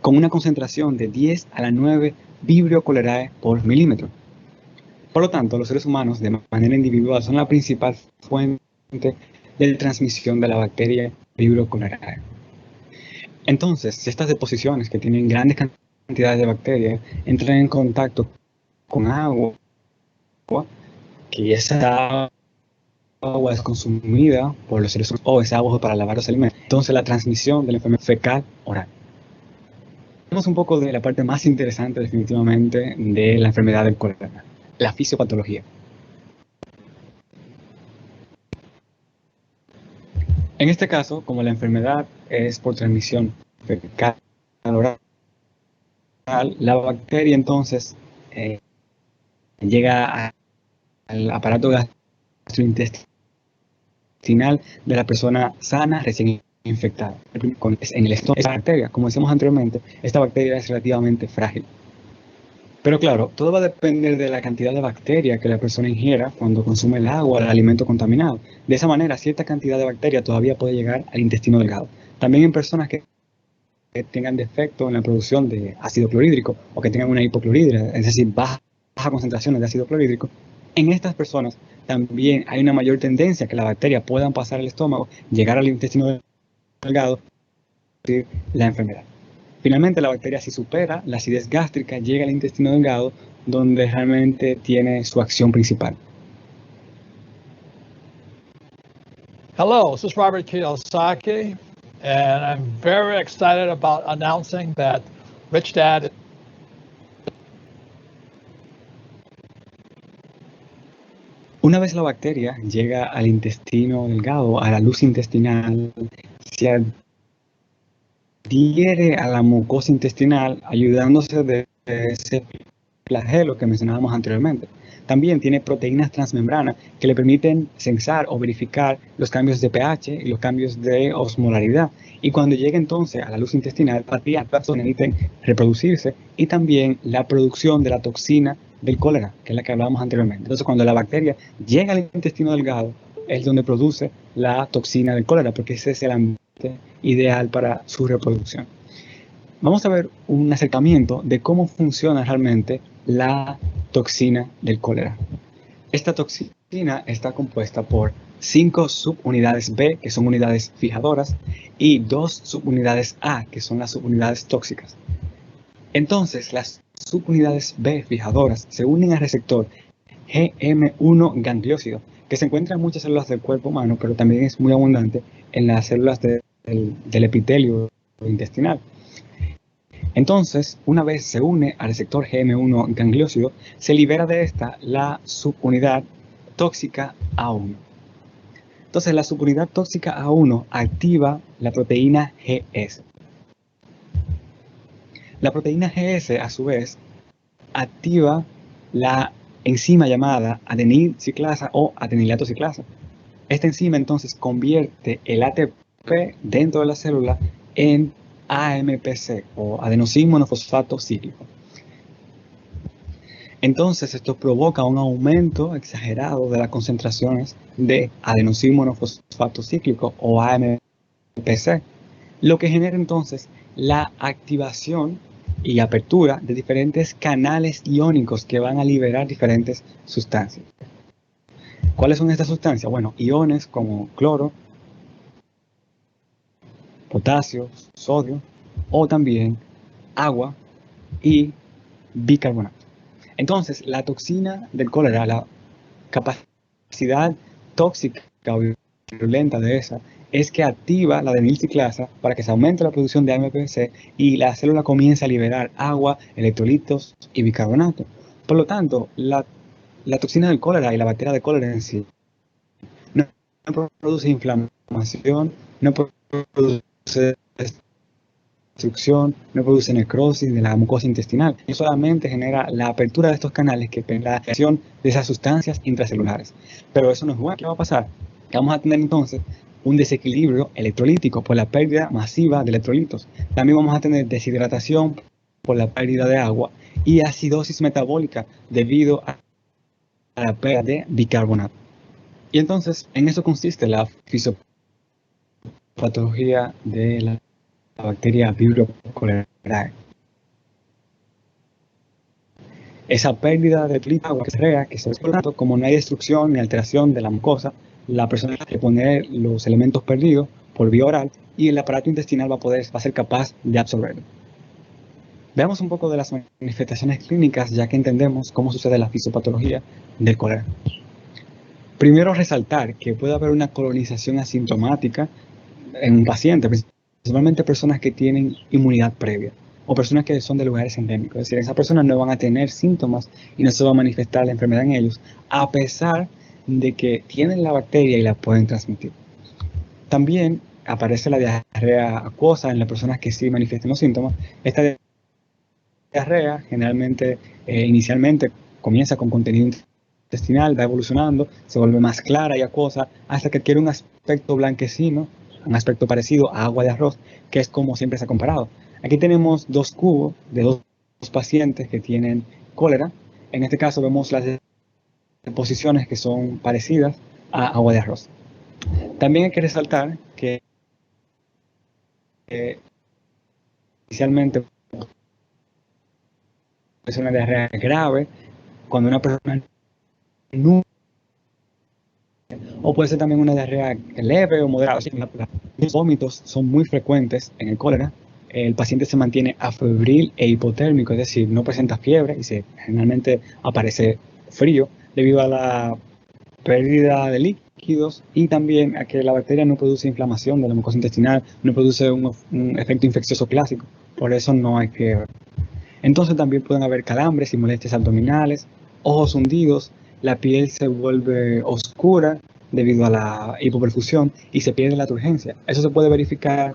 con una concentración de 10 a la 9 Vibrio cholerae por milímetro. Por lo tanto, los seres humanos de manera individual son la principal fuente de transmisión de la bacteria Vibrio cholerae. Entonces, si estas deposiciones que tienen grandes cantidades de bacterias entran en contacto con agua, que esa agua es consumida por los seres humanos o esa agua para lavar los alimentos, entonces la transmisión de la enfermedad fecal oral. Hablamos un poco de la parte más interesante definitivamente de la enfermedad del cólera, la fisiopatología. En este caso, como la enfermedad es por transmisión fecal oral, la bacteria entonces llega al aparato gastrointestinal de la persona sana recién infectada. En el estómago, esta bacteria, como decíamos anteriormente, esta bacteria es relativamente frágil. Pero claro, todo va a depender de la cantidad de bacteria que la persona ingiera cuando consume el agua o el alimento contaminado. De esa manera, cierta cantidad de bacteria todavía puede llegar al intestino delgado. También en personas que tengan defecto en la producción de ácido clorhídrico o que tengan una hipocloridria, es decir, bajas concentraciones de ácido clorhídrico, en estas personas también hay una mayor tendencia a que la bacteria puedan pasar al estómago, llegar al intestino delgado y la enfermedad. Finalmente, la bacteria, si supera la acidez gástrica, llega al intestino delgado, donde realmente tiene su acción principal. Hello, this is Robert Kiyosaki, and I'm very excited about announcing that Rich Dad. Una vez la bacteria llega al intestino delgado, a la luz intestinal, se adhiere a la mucosa intestinal, ayudándose de ese flagelo que mencionábamos anteriormente. También tiene proteínas transmembranas que le permiten sensar o verificar los cambios de pH y los cambios de osmolaridad. Y cuando llega entonces a la luz intestinal, las permiten reproducirse y también la producción de la toxina del cólera, que es la que hablábamos anteriormente. Entonces, cuando la bacteria llega al intestino delgado, es donde produce la toxina del cólera, porque ese es el ambiente ideal para su reproducción. Vamos a ver un acercamiento de cómo funciona realmente la toxina del cólera. Esta toxina está compuesta por 5 subunidades B, que son unidades fijadoras, y 2 subunidades A, que son las subunidades tóxicas. Entonces, las subunidades B fijadoras se unen al receptor GM1 gangliósido, que se encuentra en muchas células del cuerpo humano, pero también es muy abundante en las células del epitelio intestinal. Entonces, una vez se une al receptor GM1 gangliósido, se libera de esta la subunidad tóxica A1. Entonces, la subunidad tóxica A1 activa la proteína GS. La proteína GS, a su vez, activa la enzima llamada adenil ciclasa o adenilato ciclasa. Esta enzima entonces convierte el ATP dentro de la célula en AMPC o adenosín monofosfato cíclico. Entonces esto provoca un aumento exagerado de las concentraciones de adenosín monofosfato cíclico o AMPC, lo que genera entonces la activación y apertura de diferentes canales iónicos que van a liberar diferentes sustancias. ¿Cuáles son estas sustancias? Bueno, iones como cloro, potasio, sodio, o también agua y bicarbonato. Entonces, la toxina del cólera, la capacidad tóxica o virulenta de esa, es que activa la adenilciclasa para que se aumente la producción de AMPC y la célula comienza a liberar agua, electrolitos y bicarbonato. Por lo tanto, la toxina del cólera y la bacteria de cólera en sí no produce inflamación, no produce destrucción, no produce necrosis de la mucosa intestinal, y solamente genera la apertura de estos canales que permiten la acción de esas sustancias intracelulares. Pero eso no es bueno. ¿Qué va a pasar? Que vamos a tener entonces un desequilibrio electrolítico por la pérdida masiva de electrolitos. También vamos a tener deshidratación por la pérdida de agua y acidosis metabólica debido a la pérdida de bicarbonato. Y entonces, en eso consiste la fisiopatología de la bacteria Vibrio cholerae. Esa pérdida de agua que se crea, que se desplata, como no hay destrucción ni alteración de la mucosa, la persona va a poner los elementos perdidos por vía oral y el aparato intestinal va a ser capaz de absorberlo. Veamos un poco de las manifestaciones clínicas, ya que entendemos cómo sucede la fisiopatología del cólera. Primero, resaltar que puede haber una colonización asintomática en un paciente, principalmente personas que tienen inmunidad previa o personas que son de lugares endémicos. Es decir, esas personas no van a tener síntomas y no se va a manifestar la enfermedad en ellos, a pesar de que tienen la bacteria y la pueden transmitir. También aparece la diarrea acuosa en las personas que sí manifiestan los síntomas. Esta diarrea generalmente, inicialmente, comienza con contenido intestinal, va evolucionando, se vuelve más clara y acuosa hasta que adquiere un aspecto blanquecino, un aspecto parecido a agua de arroz, que es como siempre se ha comparado. Aquí tenemos 2 cubos de 2 pacientes que tienen cólera. En este caso vemos las deposiciones que son parecidas a agua de arroz. También hay que resaltar que inicialmente es una diarrea grave cuando una persona o puede ser también una diarrea leve o moderada. Los vómitos son muy frecuentes en el cólera. El paciente se mantiene afebril e hipotérmico, es decir, no presenta fiebre y generalmente aparece frío debido a la pérdida de líquidos y también a que la bacteria no produce inflamación de la mucosa intestinal, no produce un efecto infeccioso clásico, por eso no hay fiebre. Entonces también pueden haber calambres y molestias abdominales, ojos hundidos, la piel se vuelve oscura debido a la hipoperfusión y se pierde la turgencia. Eso se puede verificar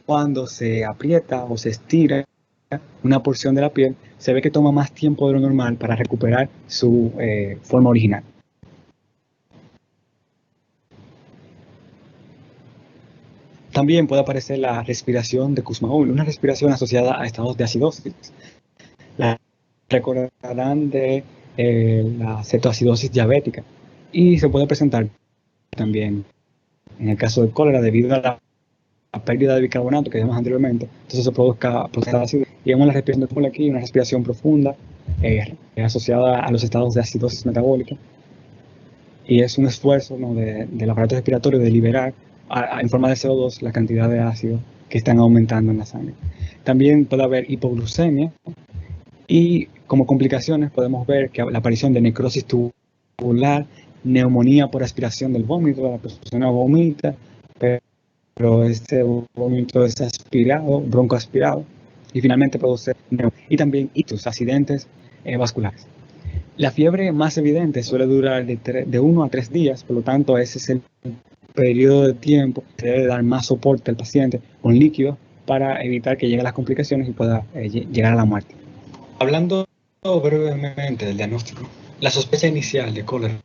cuando se aprieta o se estira una porción de la piel, se ve que toma más tiempo de lo normal para recuperar su forma original. También puede aparecer la respiración de Kussmaul, una respiración asociada a estados de acidosis. La recordarán de la cetoacidosis diabética y se puede presentar también en el caso del cólera debido a la pérdida de bicarbonato que vimos anteriormente. Entonces se produzca ácido. Y vemos la respiración de Kussmaul aquí, una respiración profunda asociada a los estados de acidosis metabólica. Y es un esfuerzo, ¿no?, del aparato respiratorio de liberar en forma de CO2 la cantidad de ácido que están aumentando en la sangre. También puede haber hipoglucemia y como complicaciones podemos ver que la aparición de necrosis tubular, neumonía por aspiración del vómito, la persona vomita, pero este vómito es aspirado, broncoaspirado, y finalmente produce y también ictus, accidentes vasculares. La fiebre más evidente suele durar de 1 a 3 días, por lo tanto ese es el periodo de tiempo que debe dar más soporte al paciente con líquidos para evitar que lleguen las complicaciones y pueda llegar a la muerte. Hablando brevemente del diagnóstico, la sospecha inicial de cólera,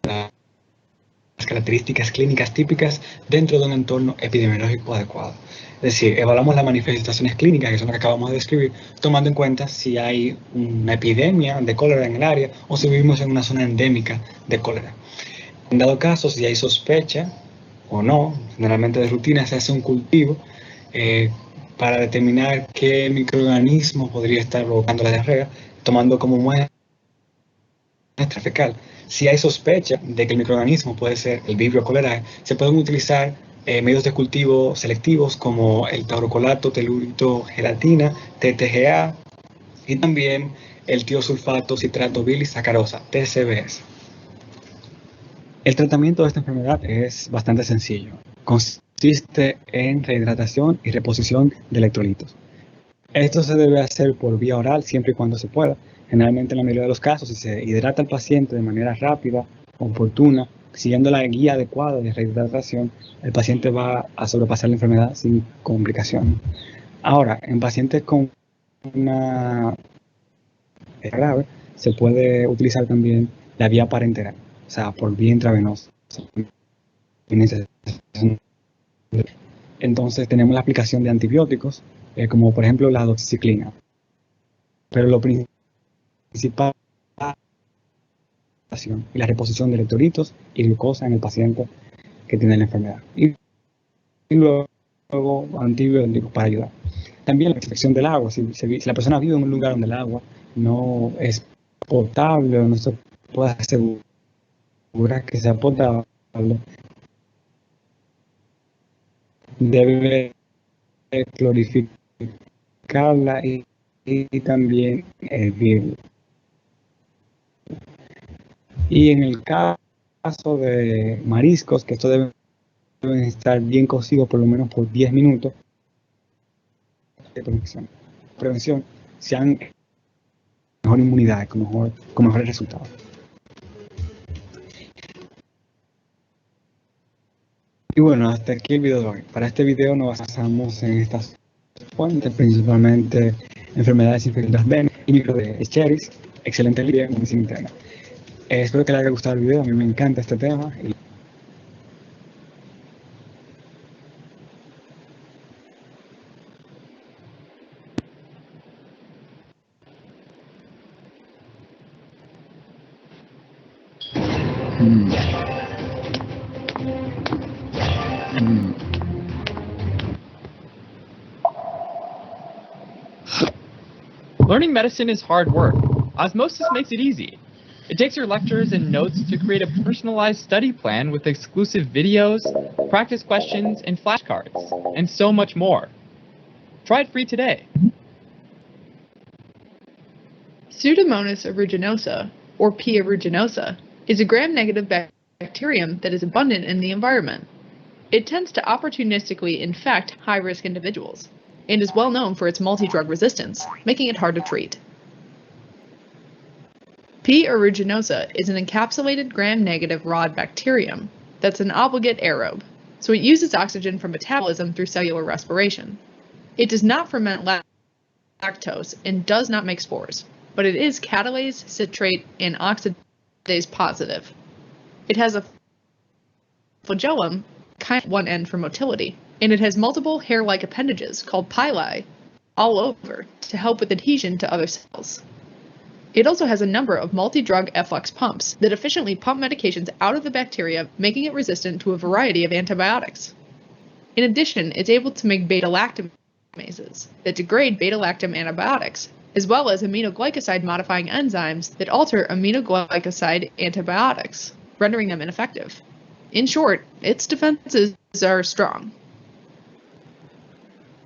las características clínicas típicas dentro de un entorno epidemiológico adecuado. Es decir, evaluamos las manifestaciones clínicas, que son las que acabamos de describir, tomando en cuenta si hay una epidemia de cólera en el área o si vivimos en una zona endémica de cólera. En dado caso, si hay sospecha o no, generalmente de rutina se hace un cultivo para determinar qué microorganismo podría estar provocando la diarrea, tomando como muestra fecal. Si hay sospecha de que el microorganismo puede ser el Vibrio cholerae, se pueden utilizar medios de cultivo selectivos como el taurocolato, telurito, gelatina, TTGA y también el tiosulfato citrato bilisacarosa, TCBS. El tratamiento de esta enfermedad es bastante sencillo. Consiste en rehidratación y reposición de electrolitos. Esto se debe hacer por vía oral siempre y cuando se pueda. Generalmente en la mayoría de los casos, si se hidrata al paciente de manera rápida, oportuna, siguiendo la guía adecuada de rehidratación, el paciente va a sobrepasar la enfermedad sin complicaciones. Ahora, en pacientes con una grave, se puede utilizar también la vía parenteral, o sea, por vía intravenosa. Entonces tenemos la aplicación de antibióticos, como por ejemplo la doxiciclina. Pero lo principal es la reposición de electrolitos y glucosa en el paciente que tiene la enfermedad. Y luego antibióticos para ayudar. También la desinfección del agua. Si la persona vive en un lugar donde el agua no es potable o no se puede asegurar que sea potable, debe clorificarla y también hervirla. Y en el caso de mariscos, que estos deben estar bien cocidos por lo menos por 10 minutos, de prevención, sean mejor inmunidad, con mejores resultados. Y bueno, hasta aquí el video de hoy. Para este video nos basamos en estas fuentes, principalmente enfermedades infecciosas venéreas y micro de Escherichia. Excelente video en medicina interna. Espero que les haya gustado el video, a mí me encanta este tema. Learning medicine is hard work. Osmosis makes it easy. It takes your lectures and notes to create a personalized study plan with exclusive videos, practice questions, and flashcards, and so much more. Try it free today. Pseudomonas aeruginosa, or P. aeruginosa, is a gram-negative bacterium that is abundant in the environment. It tends to opportunistically infect high-risk individuals, and is well known for its multi-drug resistance, making it hard to treat. P. aeruginosa is an encapsulated gram-negative rod bacterium that's an obligate aerobe, so it uses oxygen from metabolism through cellular respiration. It does not ferment lactose and does not make spores, but it is catalase, citrate, and oxidase positive. It has a flagellum, kind of one end for motility, and it has multiple hair-like appendages called pili all over to help with adhesion to other cells. It also has a number of multi-drug efflux pumps that efficiently pump medications out of the bacteria, making it resistant to a variety of antibiotics. In addition, it's able to make beta-lactamases that degrade beta-lactam antibiotics, as well as aminoglycoside modifying enzymes that alter aminoglycoside antibiotics, rendering them ineffective. In short, its defenses are strong.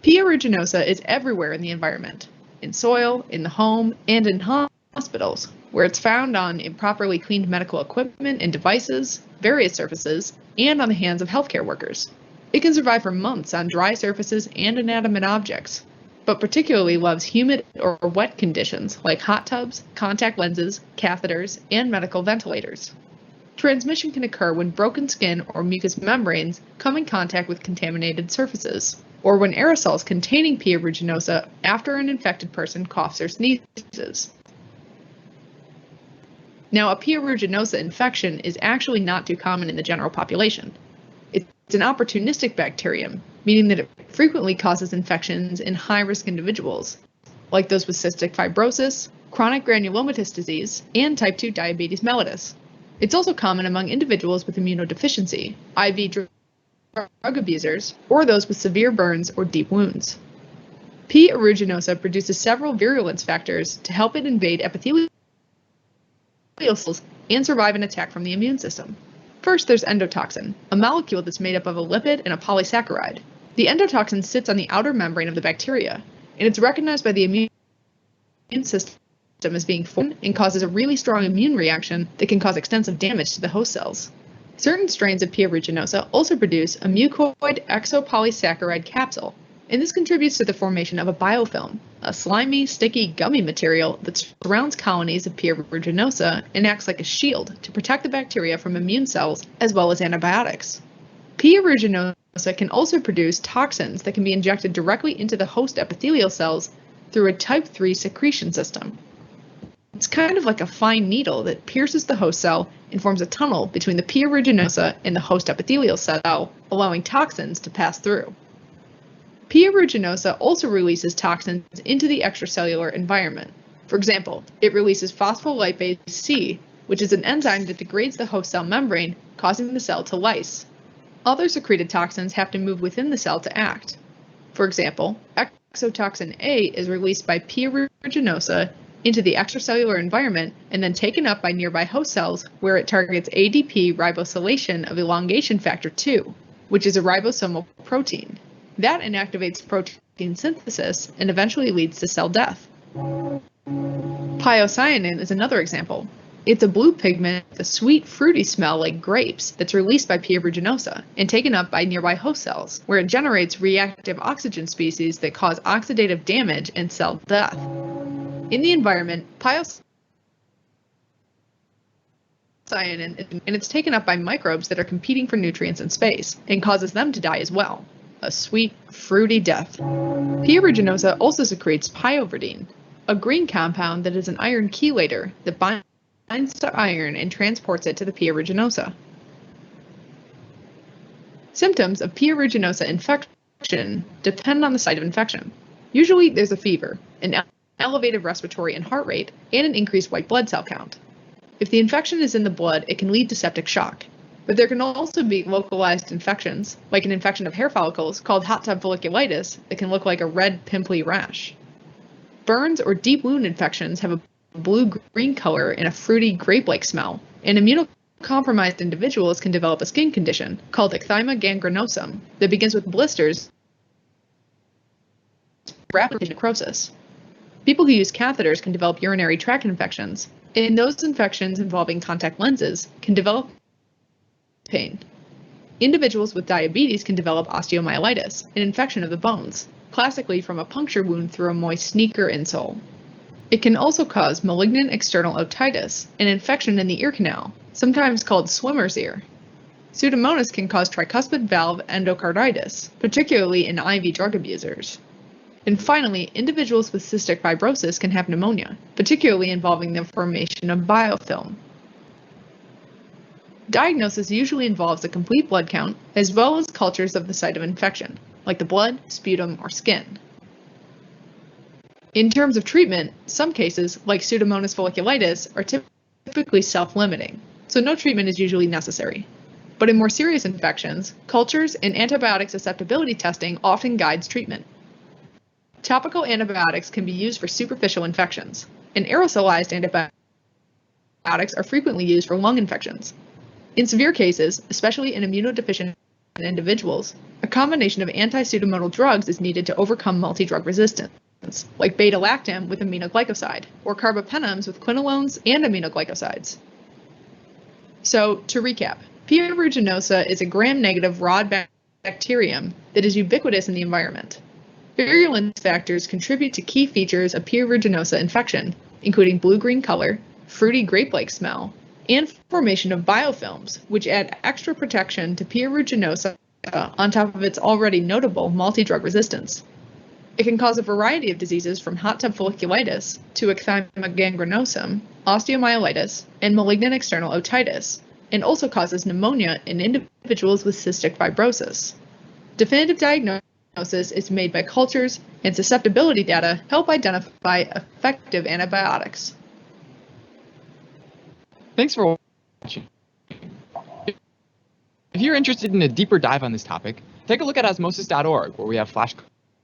P. aeruginosa is everywhere in the environment, in soil, in the home, and in hospitals, where it's found on improperly cleaned medical equipment and devices, various surfaces, and on the hands of healthcare workers. It can survive for months on dry surfaces and inanimate objects, but particularly loves humid or wet conditions like hot tubs, contact lenses, catheters, and medical ventilators. Transmission can occur when broken skin or mucous membranes come in contact with contaminated surfaces, or when aerosols containing P. aeruginosa after an infected person coughs or sneezes. Now, a P. aeruginosa infection is actually not too common in the general population. It's an opportunistic bacterium, meaning that it frequently causes infections in high-risk individuals, like those with cystic fibrosis, chronic granulomatous disease, and type 2 diabetes mellitus. It's also common among individuals with immunodeficiency, IV drug abusers, or those with severe burns or deep wounds. P. aeruginosa produces several virulence factors to help it invade epithelial cells and survive an attack from the immune system. First, there's endotoxin, a molecule that's made up of a lipid and a polysaccharide. The endotoxin sits on the outer membrane of the bacteria, and it's recognized by the immune system as being foreign and causes a really strong immune reaction that can cause extensive damage to the host cells. Certain strains of P. aeruginosa also produce a mucoid exopolysaccharide capsule, and this contributes to the formation of a biofilm, a slimy, sticky, gummy material that surrounds colonies of P. aeruginosa and acts like a shield to protect the bacteria from immune cells as well as antibiotics. P. aeruginosa can also produce toxins that can be injected directly into the host epithelial cells through a type 3 secretion system. It's kind of like a fine needle that pierces the host cell and forms a tunnel between the P. aeruginosa and the host epithelial cell, allowing toxins to pass through. P. aeruginosa also releases toxins into the extracellular environment. For example, it releases phospholipase C, which is an enzyme that degrades the host cell membrane, causing the cell to lyse. Other secreted toxins have to move within the cell to act. For example, exotoxin A is released by P. aeruginosa into the extracellular environment and then taken up by nearby host cells where it targets ADP ribosylation of elongation factor 2, which is a ribosomal protein. That inactivates protein synthesis and eventually leads to cell death. Piocyanin is another example. It's a blue pigment with a sweet, fruity smell like grapes that's released by P. aeruginosa and taken up by nearby host cells, where it generates reactive oxygen species that cause oxidative damage and cell death. In the environment, piocyanin, and it's taken up by microbes that are competing for nutrients in space and causes them to die as well. A sweet, fruity death. P. aeruginosa also secretes pyoverdine, a green compound that is an iron chelator that binds to iron and transports it to the P. aeruginosa. Symptoms of P. aeruginosa infection depend on the site of infection. Usually there's a fever, an elevated respiratory and heart rate, and an increased white blood cell count. If the infection is in the blood, it can lead to septic shock. But there can also be localized infections, like an infection of hair follicles called hot tub folliculitis that can look like a red, pimply rash. Burns or deep wound infections have a blue-green color and a fruity grape-like smell, and immunocompromised individuals can develop a skin condition called ecthyma gangrenosum that begins with blisters, rapid necrosis. People who use catheters can develop urinary tract infections, and those infections involving contact lenses can develop pain. Individuals with diabetes can develop osteomyelitis, an infection of the bones, classically from a puncture wound through a moist sneaker insole. It can also cause malignant external otitis, an infection in the ear canal, sometimes called swimmer's ear. Pseudomonas can cause tricuspid valve endocarditis, particularly in IV drug abusers. And finally, individuals with cystic fibrosis can have pneumonia, particularly involving the formation of biofilm. Diagnosis usually involves a complete blood count, as well as cultures of the site of infection, like the blood, sputum, or skin. In terms of treatment, some cases, like Pseudomonas folliculitis, are typically self-limiting, so no treatment is usually necessary. But in more serious infections, cultures and antibiotic susceptibility testing often guides treatment. Topical antibiotics can be used for superficial infections, and aerosolized antibiotics are frequently used for lung infections. In severe cases, especially in immunodeficient individuals, a combination of anti-pseudomonal drugs is needed to overcome multi-drug resistance, like beta-lactam with aminoglycoside, or carbapenems with quinolones and aminoglycosides. So, to recap, P. aeruginosa is a gram-negative rod bacterium that is ubiquitous in the environment. Virulence factors contribute to key features of P. aeruginosa infection, including blue-green color, fruity grape-like smell, and formation of biofilms, which add extra protection to P. aeruginosa on top of its already notable multi-drug resistance. It can cause a variety of diseases from hot tub folliculitis to ecthyma gangrenosum, osteomyelitis, and malignant external otitis, and also causes pneumonia in individuals with cystic fibrosis. Definitive diagnosis is made by cultures, and susceptibility data help identify effective antibiotics. Thanks for watching. If you're interested in a deeper dive on this topic, take a look at osmosis.org, where we have flash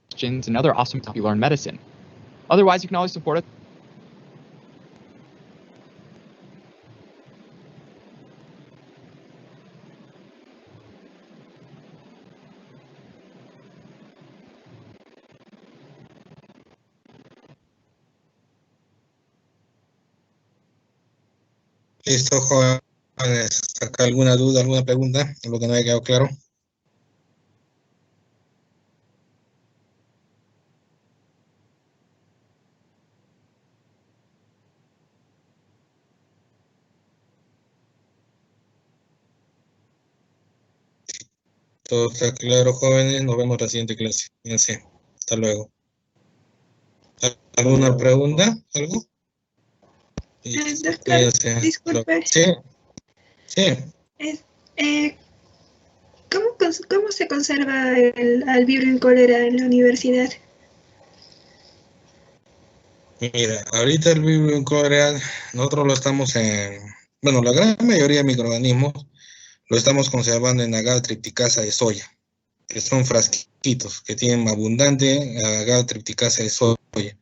questions and other awesome stuff you learn medicine. Otherwise, you can always support us. Listo, jóvenes. ¿Acá alguna duda, alguna pregunta? Lo que no haya quedado claro. Todo está claro, jóvenes. Nos vemos en la siguiente clase. Fíjense. Hasta luego. ¿Alguna pregunta? ¿Algo? Doctor, disculpe. Sí. Sí. ¿Cómo se conserva al vibrio en cólera en la universidad? Mira, ahorita el vibrio en cólera, nosotros lo estamos bueno, la gran mayoría de microorganismos lo estamos conservando en agar tripticasa de soya, que son frasquitos que tienen abundante agar tripticasa de soya.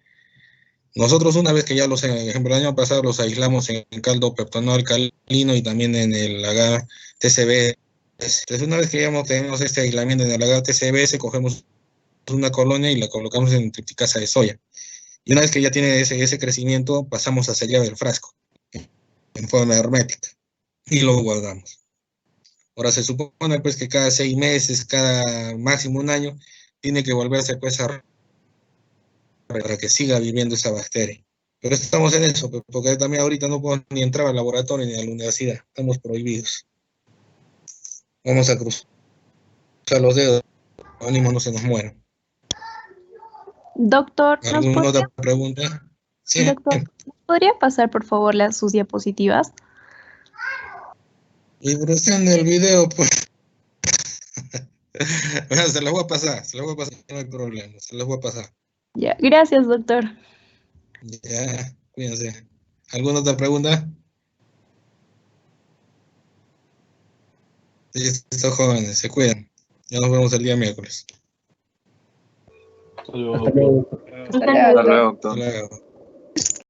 Nosotros una vez que ya por ejemplo, el año pasado los aislamos en caldo peptonol alcalino y también en el agar TCB. Entonces una vez que ya tenemos este aislamiento en el agar TCBS, cogemos una colonia y la colocamos en tripticasa de soya. Y una vez que ya tiene ese crecimiento, pasamos a sellar el frasco en forma hermética y lo guardamos. Ahora se supone pues que cada 6 meses, cada máximo un año, tiene que volverse pues a para que siga viviendo esa bacteria. Pero estamos en eso, porque también ahorita no podemos ni entrar al laboratorio ni a la universidad, estamos prohibidos. Vamos a cruzar los dedos, los ánimos no se nos mueran. Doctor, ¿alguna otra pregunta? Sí. Doctor, ¿podría pasar por favor sus diapositivas? Vibración del video, pues. Bueno, se las voy a pasar, no hay problema, se las voy a pasar. Ya, gracias, doctor. Ya, cuídense. ¿Alguna otra pregunta? Listo, jóvenes, se cuidan. Ya nos vemos el día miércoles. Hasta luego, doctor. Hasta luego.